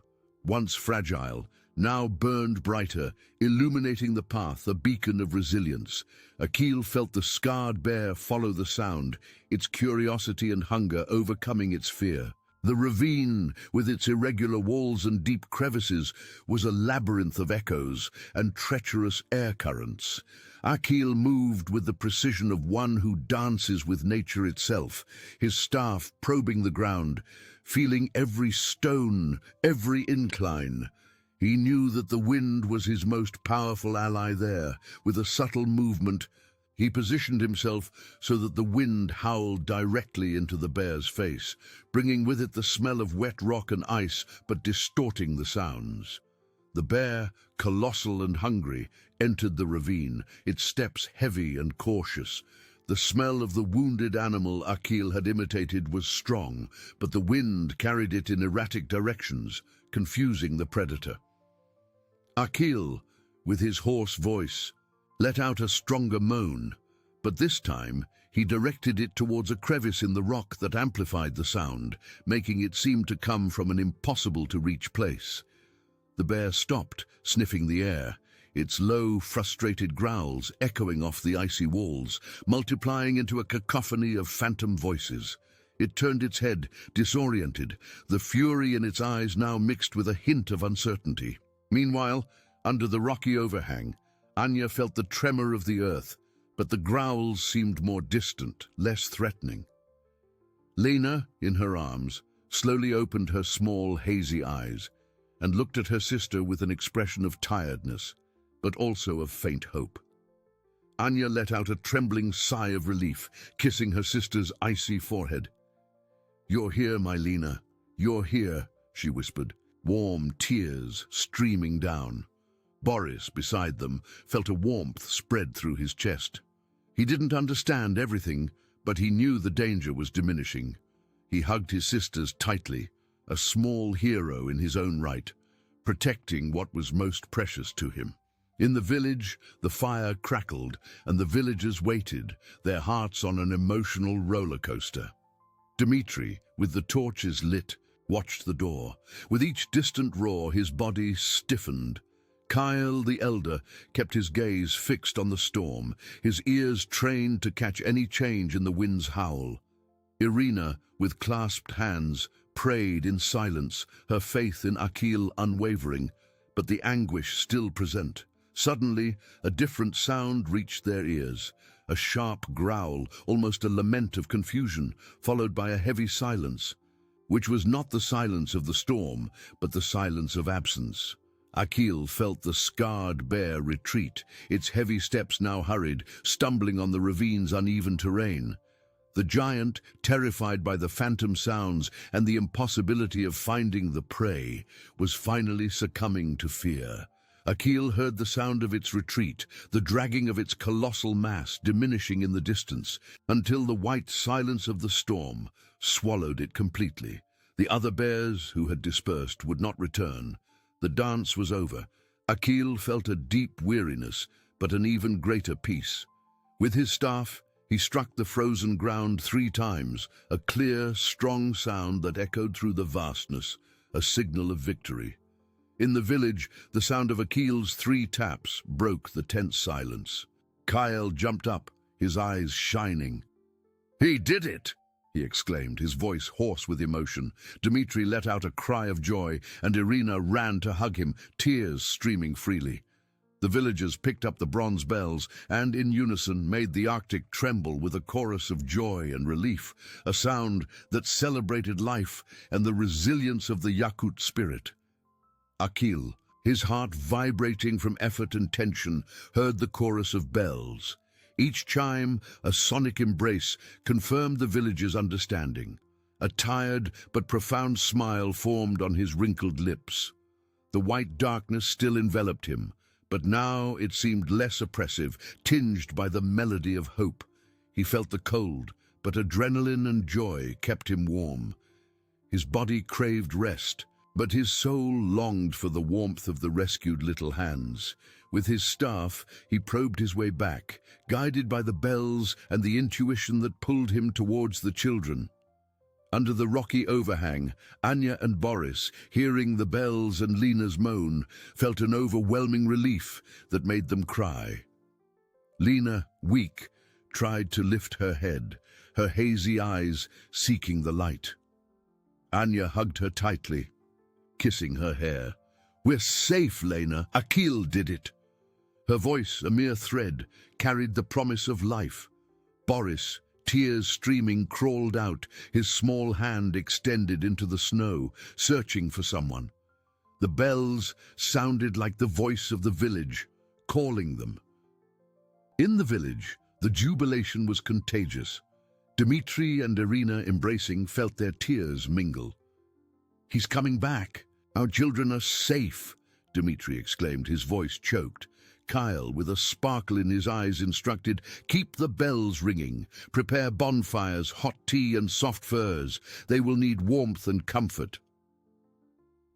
once fragile, now burned brighter, illuminating the path, a beacon of resilience. Akil felt the scarred bear follow the sound, its curiosity and hunger overcoming its fear. The ravine, with its irregular walls and deep crevices, was a labyrinth of echoes and treacherous air currents. Akil moved with the precision of one who dances with nature itself, his staff probing the ground, feeling every stone, every incline. He knew that the wind was his most powerful ally there. With a subtle movement, he positioned himself so that the wind howled directly into the bear's face, bringing with it the smell of wet rock and ice, but distorting the sounds. The bear, colossal and hungry, entered the ravine, its steps heavy and cautious. The smell of the wounded animal Akil had imitated was strong, but the wind carried it in erratic directions, confusing the predator. Akil, with his hoarse voice, let out a stronger moan, but this time he directed it towards a crevice in the rock that amplified the sound, making it seem to come from an impossible-to-reach place. The bear stopped, sniffing the air, its low, frustrated growls echoing off the icy walls, multiplying into a cacophony of phantom voices. It turned its head, disoriented, the fury in its eyes now mixed with a hint of uncertainty. Meanwhile, under the rocky overhang, Anya felt the tremor of the earth, but the growls seemed more distant, less threatening. Lena, in her arms, slowly opened her small, hazy eyes and looked at her sister with an expression of tiredness, but also of faint hope. Anya let out a trembling sigh of relief, kissing her sister's icy forehead. "You're here, my Lena. You're here," she whispered, warm tears streaming down. Boris, beside them, felt a warmth spread through his chest. He didn't understand everything, but he knew the danger was diminishing. He hugged his sisters tightly, a small hero in his own right, protecting what was most precious to him. In the village, the fire crackled, and the villagers waited, their hearts on an emotional roller coaster. Dmitri, with the torches lit, watched the door. With each distant roar, his body stiffened. Kyle, the elder, kept his gaze fixed on the storm, his ears trained to catch any change in the wind's howl. Irina, with clasped hands, prayed in silence, her faith in Akil unwavering, but the anguish still present. Suddenly, a different sound reached their ears, a sharp growl, almost a lament of confusion, followed by a heavy silence, which was not the silence of the storm, but the silence of absence. Akil felt the scarred bear retreat, its heavy steps now hurried, stumbling on the ravine's uneven terrain. The giant, terrified by the phantom sounds and the impossibility of finding the prey, was finally succumbing to fear. Akil heard the sound of its retreat, the dragging of its colossal mass diminishing in the distance, until the white silence of the storm swallowed it completely. The other bears, who had dispersed, would not return. The dance was over. Akil felt a deep weariness, but an even greater peace. With his staff, he struck the frozen ground 3 times, a clear, strong sound that echoed through the vastness, a signal of victory. In the village, the sound of Akil's 3 taps broke the tense silence. Kyle jumped up, his eyes shining. "He did it!" he exclaimed, his voice hoarse with emotion. Dmitri let out a cry of joy, and Irina ran to hug him, tears streaming freely. The villagers picked up the bronze bells and, in unison, made the Arctic tremble with a chorus of joy and relief, a sound that celebrated life and the resilience of the YAKUT spirit. Akil, his heart vibrating from effort and tension, heard the chorus of bells. Each chime, a sonic embrace, confirmed the villagers' understanding. A tired but profound smile formed on his wrinkled lips. The white darkness still enveloped him, but now it seemed less oppressive, tinged by the melody of hope. He felt the cold, but adrenaline and joy kept him warm. His body craved rest, but his soul longed for the warmth of the rescued little hands. With his staff, he probed his way back, guided by the bells and the intuition that pulled him towards the children. Under the rocky overhang, Anya and Boris, hearing the bells and Lena's moan, felt an overwhelming relief that made them cry. Lena, weak, tried to lift her head, her hazy eyes seeking the light. Anya hugged her tightly, kissing her hair. "We're safe, Lena. Akil did it." Her voice, a mere thread, carried the promise of life. Boris, tears streaming, crawled out, his small hand extended into the snow, searching for someone. The bells sounded like the voice of the village, calling them. In the village, the jubilation was contagious. Dmitri and Irina, embracing, felt their tears mingle. "He's coming back. Our children are safe," Dmitri exclaimed, his voice choked. Kyle, with a sparkle in his eyes, instructed, "Keep the bells ringing. Prepare bonfires, hot tea and soft furs. They will need warmth and comfort."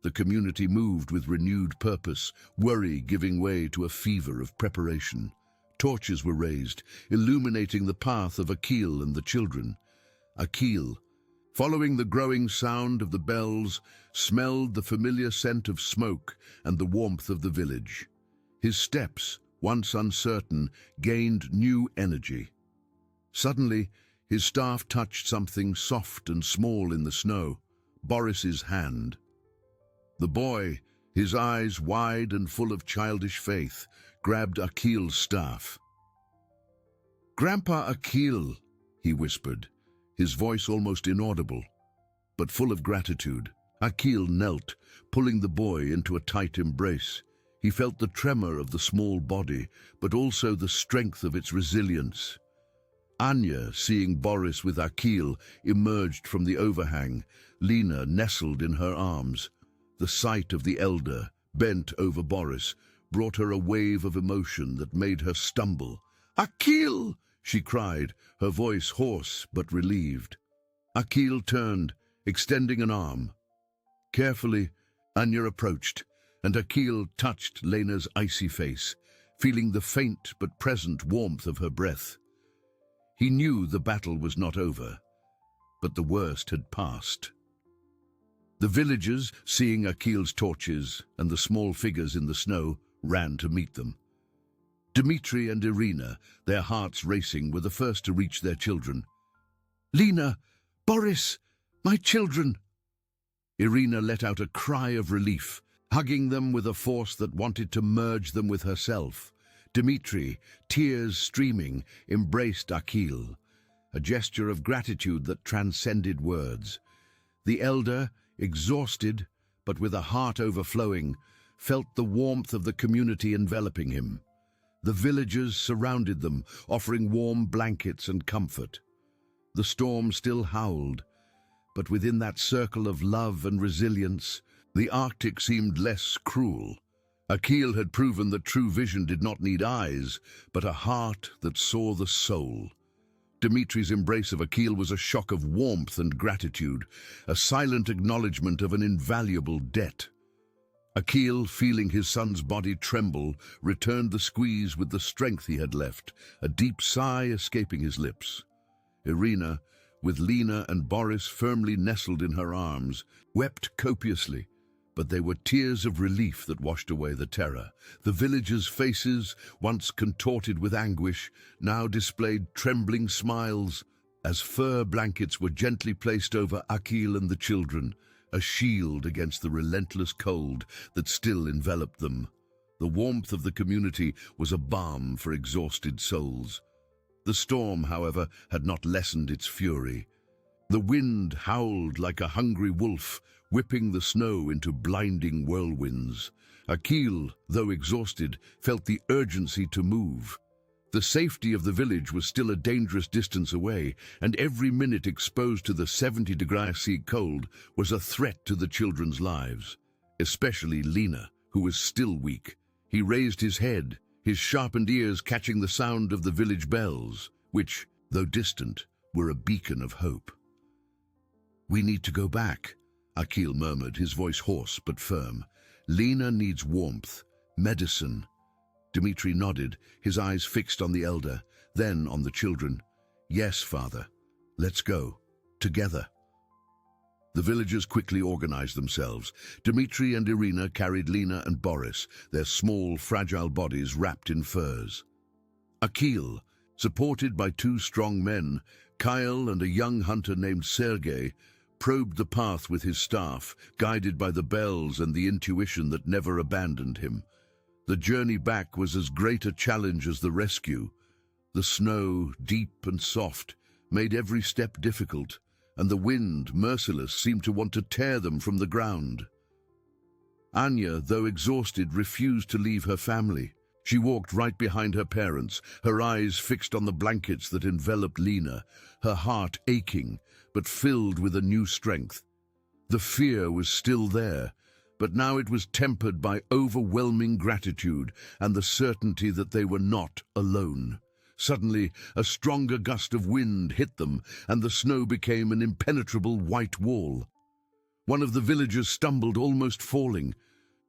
The community moved with renewed purpose, worry giving way to a fever of preparation. Torches were raised, illuminating the path of Akil and the children. Akil, following the growing sound of the bells, smelled the familiar scent of smoke and the warmth of the village. His steps, once uncertain, gained new energy. Suddenly, his staff touched something soft and small in the snow, Boris's hand. The boy, his eyes wide and full of childish faith, grabbed Akil's staff. "Grandpa Akil," he whispered, his voice almost inaudible, but full of gratitude. Akil knelt, pulling the boy into a tight embrace. He felt the tremor of the small body, but also the strength of its resilience. Anya, seeing Boris with Akil, emerged from the overhang. Lena nestled in her arms. The sight of the elder, bent over Boris, brought her a wave of emotion that made her stumble. "Akil!" she cried, her voice hoarse but relieved. Akil turned, extending an arm. Carefully, Anya approached, and Akil touched Lena's icy face, feeling the faint but present warmth of her breath. He knew the battle was not over, but the worst had passed. The villagers, seeing Akil's torches and the small figures in the snow, ran to meet them. Dmitri and Irina, their hearts racing, were the first to reach their children. "Lena! Boris! My children!" Irina let out a cry of relief, hugging them with a force that wanted to merge them with herself. Dmitri, tears streaming, embraced Akil, a gesture of gratitude that transcended words. The elder, exhausted, but with a heart overflowing, felt the warmth of the community enveloping him. The villagers surrounded them, offering warm blankets and comfort. The storm still howled, but within that circle of love and resilience, the Arctic seemed less cruel. Akil had proven that true vision did not need eyes, but a heart that saw the soul. Dmitri's embrace of Akil was a shock of warmth and gratitude, a silent acknowledgement of an invaluable debt. Akil, feeling his son's body tremble, returned the squeeze with the strength he had left, a deep sigh escaping his lips. Irina, with Lena and Boris firmly nestled in her arms, wept copiously, but they were tears of relief that washed away the terror. The villagers' faces, once contorted with anguish, now displayed trembling smiles as fur blankets were gently placed over Akil and the children, a shield against the relentless cold that still enveloped them. The warmth of the community was a balm for exhausted souls. The storm, however, had not lessened its fury. The wind howled like a hungry wolf, whipping the snow into blinding whirlwinds. Akil, though exhausted, felt the urgency to move. The safety of the village was still a dangerous distance away, and every minute exposed to the 70°C cold was a threat to the children's lives, especially Lena, who was still weak. He raised his head, his sharpened ears catching the sound of the village bells, which, though distant, were a beacon of hope. "We need to go back," Akil murmured, his voice hoarse but firm. "Lena needs warmth, medicine." Dmitri nodded, his eyes fixed on the elder, then on the children. "Yes, father. Let's go. Together." The villagers quickly organized themselves. Dmitri and Irina carried Lena and Boris, their small, fragile bodies wrapped in furs. Akil, supported by two strong men, Kyle and a young hunter named Sergei, probed the path with his staff, guided by the bells and the intuition that never abandoned him. The journey back was as great a challenge as the rescue. The snow, deep and soft, made every step difficult, and the wind, merciless, seemed to want to tear them from the ground. Anya, though exhausted, refused to leave her family. She walked right behind her parents, her eyes fixed on the blankets that enveloped Lena, her heart aching, but filled with a new strength. The fear was still there, but now it was tempered by overwhelming gratitude and the certainty that they were not alone. Suddenly, a stronger gust of wind hit them, and the snow became an impenetrable white wall. One of the villagers stumbled, almost falling.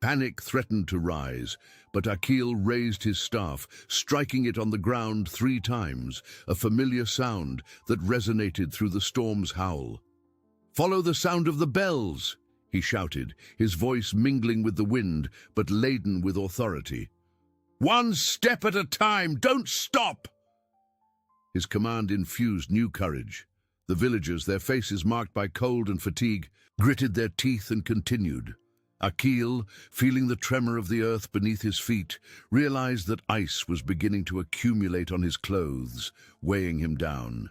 Panic threatened to rise, but Akil raised his staff, striking it on the ground 3 times, a familiar sound that resonated through the storm's howl. "Follow the sound of the bells!" he shouted, his voice mingling with the wind, but laden with authority. "One step at a time! Don't stop!" His command infused new courage. The villagers, their faces marked by cold and fatigue, gritted their teeth and continued. Akil, feeling the tremor of the earth beneath his feet, realized that ice was beginning to accumulate on his clothes, weighing him down.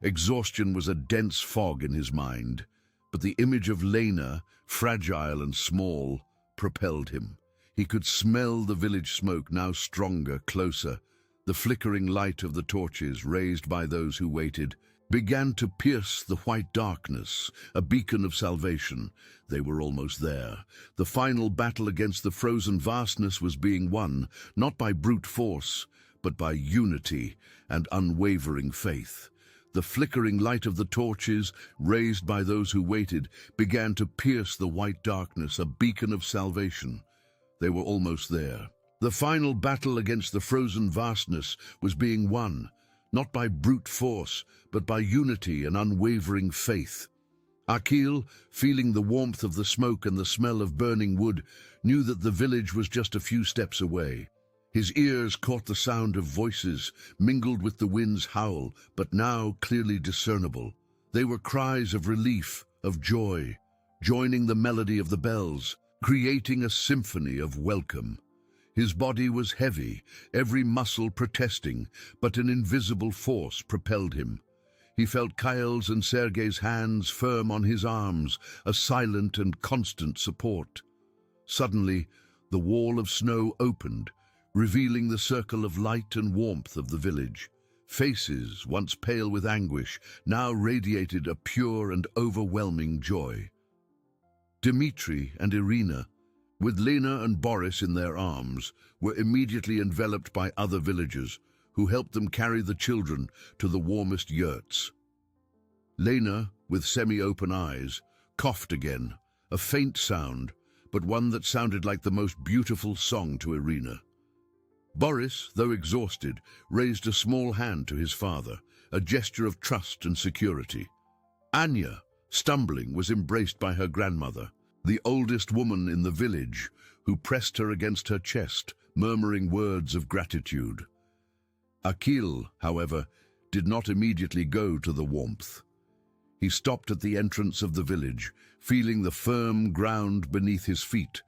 Exhaustion was a dense fog in his mind, but the image of Lena, fragile and small, propelled him. He could smell the village smoke, now stronger, closer. The flickering light of the torches, raised by those who waited, began to pierce the white darkness, a beacon of salvation. They were almost there. The final battle against the frozen vastness was being won, not by brute force, but by unity and unwavering faith. The flickering light of the torches, raised by those who waited, began to pierce the white darkness, a beacon of salvation. They were almost there. The final battle against the frozen vastness was being won, not by brute force, but by unity and unwavering faith. Akil, feeling the warmth of the smoke and the smell of burning wood, knew that the village was just a few steps away. His ears caught the sound of voices, mingled with the wind's howl, but now clearly discernible. They were cries of relief, of joy, joining the melody of the bells, creating a symphony of welcome. His body was heavy, every muscle protesting, but an invisible force propelled him. He felt Kyle's and Sergei's hands firm on his arms, a silent and constant support. Suddenly, the wall of snow opened, revealing the circle of light and warmth of the village. Faces, once pale with anguish, now radiated a pure and overwhelming joy. Dmitri and Irina, with Lena and Boris in their arms, were immediately enveloped by other villagers, who helped them carry the children to the warmest yurts. Lena, with semi-open eyes, coughed again, a faint sound, but one that sounded like the most beautiful song to Irina. Boris, though exhausted, raised a small hand to his father, a gesture of trust and security. Anya, stumbling, was embraced by her grandmother. the oldest woman in the village, who pressed her against her chest, murmuring words of gratitude. Akil, however, did not immediately go to the warmth. He stopped at the entrance of the village, feeling the firm ground beneath his feet,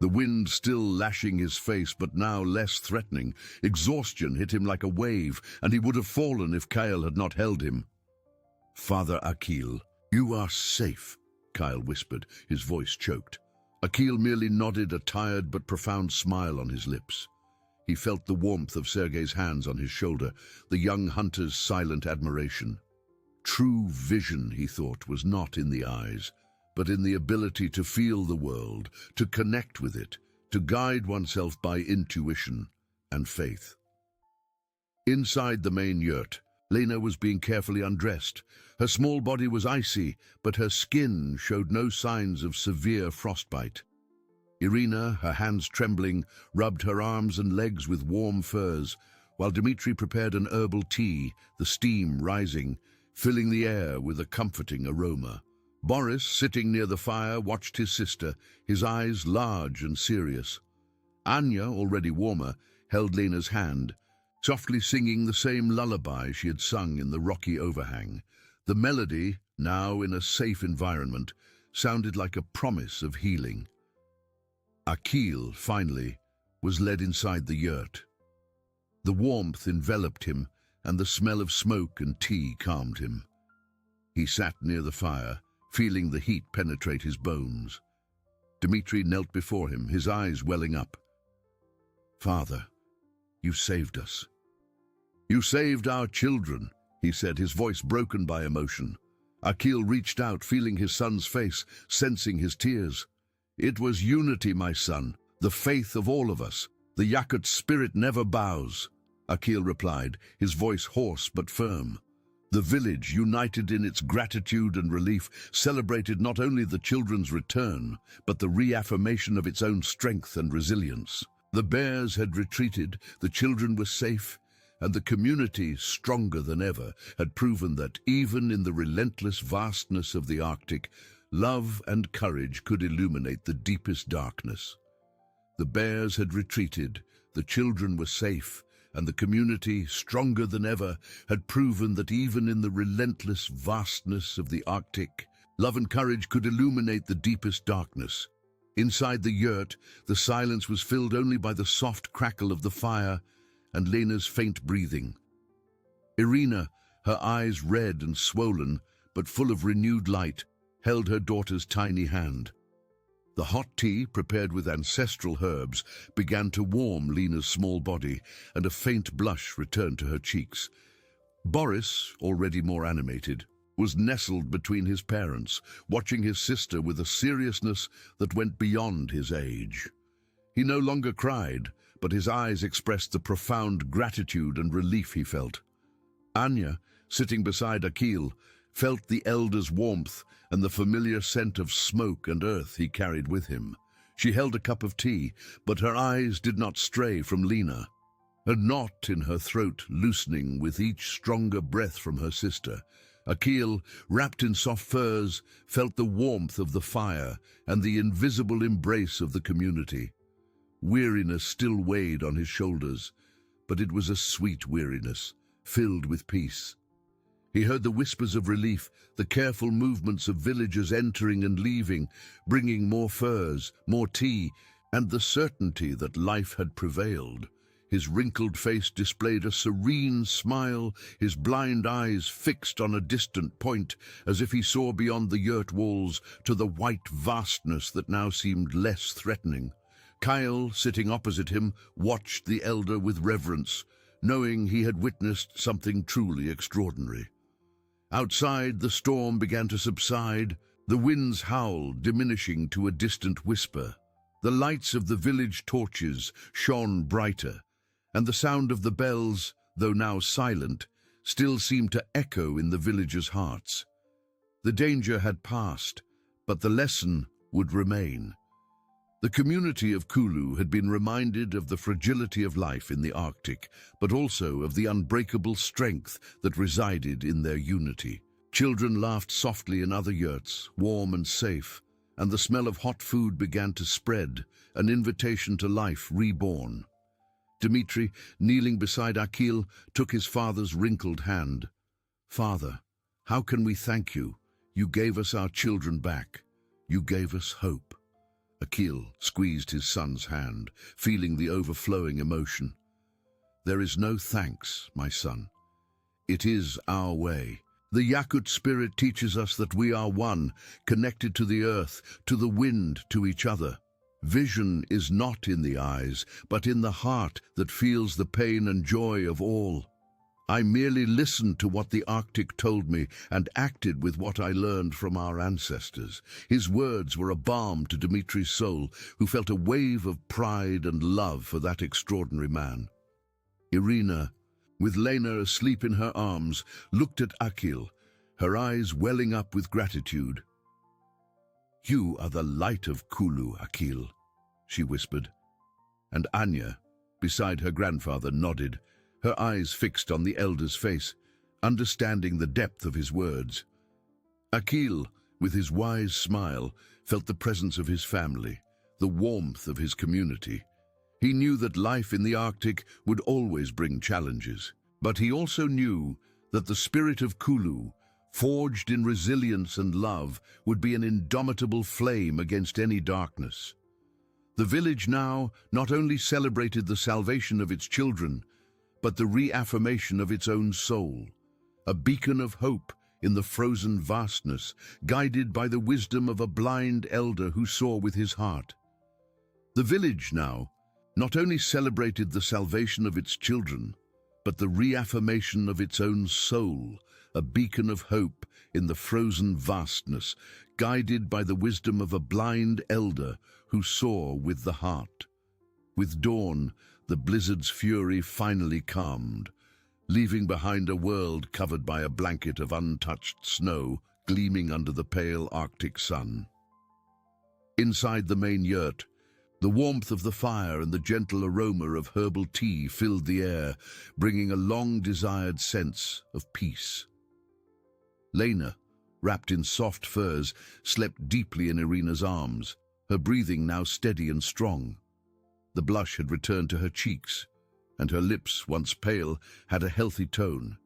the wind still lashing his face but now less threatening. Exhaustion hit him like a wave, and he would have fallen if Kyle had not held him. "Father Akil, you are safe," Kyle whispered, his voice choked. Akil merely nodded, a tired but profound smile on his lips. He felt the warmth of Sergei's hands on his shoulder, the young hunter's silent admiration. True vision, he thought, was not in the eyes, but in the ability to feel the world, to connect with it, to guide oneself by intuition and faith. Inside the main yurt, Lena was being carefully undressed. Her small body was icy, but her skin showed no signs of severe frostbite. Irina, her hands trembling, rubbed her arms and legs with warm furs, while Dmitri prepared an herbal tea, the steam rising, filling the air with a comforting aroma. Boris, sitting near the fire, watched his sister, his eyes large and serious. Anya, already warmer, held Lena's hand, softly singing the same lullaby she had sung in the rocky overhang. The melody, now in a safe environment, sounded like a promise of healing. Akil, finally, was led inside the yurt. The warmth enveloped him, and the smell of smoke and tea calmed him. He sat near the fire, feeling the heat penetrate his bones. Dmitri knelt before him, his eyes welling up. "Father, you saved us." "You saved our children," he said, his voice broken by emotion. Akil reached out, feeling his son's face, sensing his tears. "It was unity, my son, the faith of all of us. The YAKUT spirit never bows," Akil replied, his voice hoarse but firm. The village, united in its gratitude and relief, celebrated not only the children's return, but the reaffirmation of its own strength and resilience. The bears had retreated, the children were safe, and the community, stronger than ever, had proven that even in the relentless vastness of the Arctic, love and courage could illuminate the deepest darkness. The bears had retreated, the children were safe, and the community, stronger than ever, had proven that even in the relentless vastness of the Arctic, love and courage could illuminate the deepest darkness. Inside the yurt, the silence was filled only by the soft crackle of the fire and Lena's faint breathing. Irina, her eyes red and swollen, but full of renewed light, held her daughter's tiny hand. The hot tea, prepared with ancestral herbs, began to warm Lena's small body, and a faint blush returned to her cheeks. Boris, already more animated, was nestled between his parents, watching his sister with a seriousness that went beyond his age. He no longer cried, but his eyes expressed the profound gratitude and relief he felt. Anya, sitting beside Akil, felt the elder's warmth and the familiar scent of smoke and earth he carried with him. She held a cup of tea, but her eyes did not stray from Lena, a knot in her throat loosening with each stronger breath from her sister. Akil, wrapped in soft furs, felt the warmth of the fire and the invisible embrace of the community. Weariness still weighed on his shoulders, but it was a sweet weariness, filled with peace. He heard the whispers of relief, the careful movements of villagers entering and leaving, bringing more furs, more tea, and the certainty that life had prevailed. His wrinkled face displayed a serene smile, his blind eyes fixed on a distant point, as if he saw beyond the yurt walls to the white vastness that now seemed less threatening. Kyle, sitting opposite him, watched the elder with reverence, knowing he had witnessed something truly extraordinary. Outside, the storm began to subside, the winds howled, diminishing to a distant whisper. The lights of the village torches shone brighter, and the sound of the bells, though now silent, still seemed to echo in the villagers' hearts. The danger had passed, but the lesson would remain. The community of Kulu had been reminded of the fragility of life in the Arctic, but also of the unbreakable strength that resided in their unity. Children laughed softly in other yurts, warm and safe, and the smell of hot food began to spread, an invitation to life reborn. Dmitri, kneeling beside Akil, took his father's wrinkled hand. "Father, how can we thank you? You gave us our children back. You gave us hope." Akil squeezed his son's hand, feeling the overflowing emotion. "There is no thanks, my son. It is our way. The Yakut spirit teaches us that we are one, connected to the earth, to the wind, to each other. Vision is not in the eyes, but in the heart that feels the pain and joy of all. I merely listened to what the Arctic told me and acted with what I learned from our ancestors." His words were a balm to Dmitri's soul, who felt a wave of pride and love for that extraordinary man. Irina, with Lena asleep in her arms, looked at Akil, her eyes welling up with gratitude. "You are the light of Kulu, Akil," she whispered. And Anya, beside her grandfather, nodded, her eyes fixed on the elder's face, understanding the depth of his words. Akil, with his wise smile, felt the presence of his family, the warmth of his community. He knew that life in the Arctic would always bring challenges, but he also knew that the spirit of Kulu, forged in resilience and love, would be an indomitable flame against any darkness. The village now not only celebrated the salvation of its children, but the reaffirmation of its own soul, a beacon of hope in the frozen vastness, guided by the wisdom of a blind elder who saw with his heart. The village now not only celebrated the salvation of its children, but the reaffirmation of its own soul, a beacon of hope in the frozen vastness, guided by the wisdom of a blind elder who saw with the heart. With dawn, the blizzard's fury finally calmed, leaving behind a world covered by a blanket of untouched snow gleaming under the pale Arctic sun. Inside the main yurt, the warmth of the fire and the gentle aroma of herbal tea filled the air, bringing a long-desired sense of peace. Lena, wrapped in soft furs, slept deeply in Irina's arms, her breathing now steady and strong. The blush had returned to her cheeks, and her lips, once pale, had a healthy tone.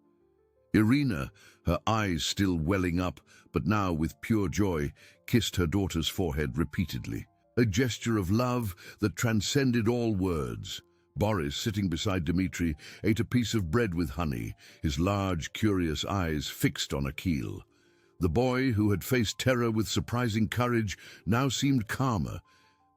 Irina, her eyes still welling up, but now with pure joy, kissed her daughter's forehead repeatedly, a gesture of love that transcended all words. Boris, sitting beside Dmitri, ate a piece of bread with honey, his large, curious eyes fixed on Akil. The boy, who had faced terror with surprising courage, now seemed calmer,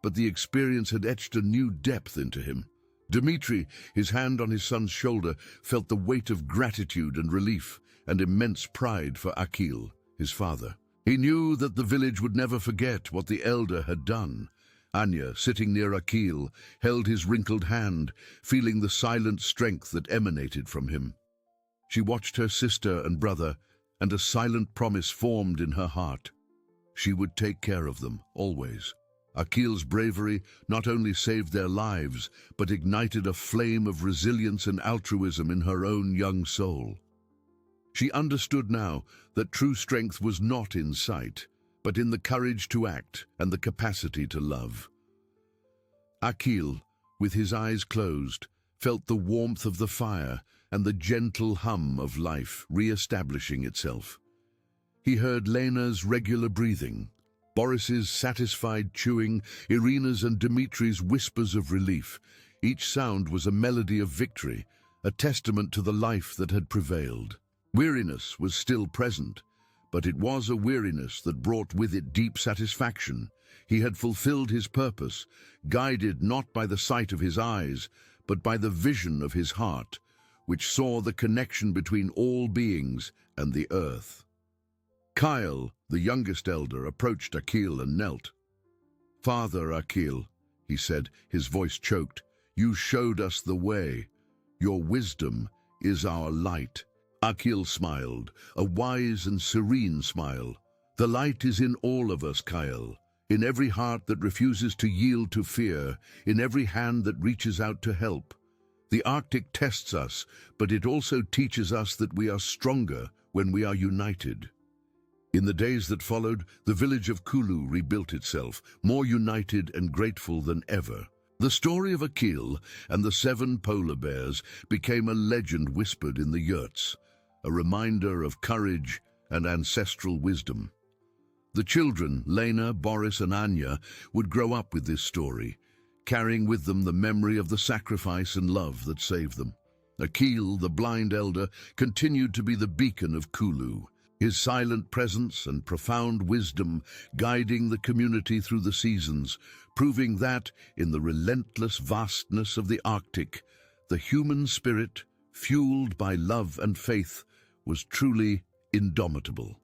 but the experience had etched a new depth into him. Dmitri, his hand on his son's shoulder, felt the weight of gratitude and relief and immense pride for Akil, his father. He knew that the village would never forget what the elder had done. Anya, sitting near Akil, held his wrinkled hand, feeling the silent strength that emanated from him. She watched her sister and brother, and a silent promise formed in her heart. She would take care of them, always. Akil's bravery not only saved their lives, but ignited a flame of resilience and altruism in her own young soul. She understood now that true strength was not in sight, but in the courage to act and the capacity to love. Akil, with his eyes closed, felt the warmth of the fire and the gentle hum of life re-establishing itself. He heard Lena's regular breathing, Boris's satisfied chewing, Irina's and Dmitri's whispers of relief. Each sound was a melody of victory, a testament to the life that had prevailed. Weariness was still present, but it was a weariness that brought with it deep satisfaction. He had fulfilled his purpose, guided not by the sight of his eyes, but by the vision of his heart, which saw the connection between all beings and the earth. Kyle, the youngest elder, approached Akil and knelt. "Father Akil," he said, his voice choked, "you showed us the way. Your wisdom is our light." Akil smiled, a wise and serene smile. "The light is in all of us, Kyle, in every heart that refuses to yield to fear, in every hand that reaches out to help. The Arctic tests us, but it also teaches us that we are stronger when we are united." In the days that followed, the village of Kulu rebuilt itself, more united and grateful than ever. The story of Akil and the 7 polar bears became a legend whispered in the yurts, a reminder of courage and ancestral wisdom. The children, Lena, Boris and Anya, would grow up with this story, carrying with them the memory of the sacrifice and love that saved them. Akil, the blind elder, continued to be the beacon of Kulu, his silent presence and profound wisdom guiding the community through the seasons, proving that, in the relentless vastness of the Arctic, the human spirit, fueled by love and faith, was truly indomitable.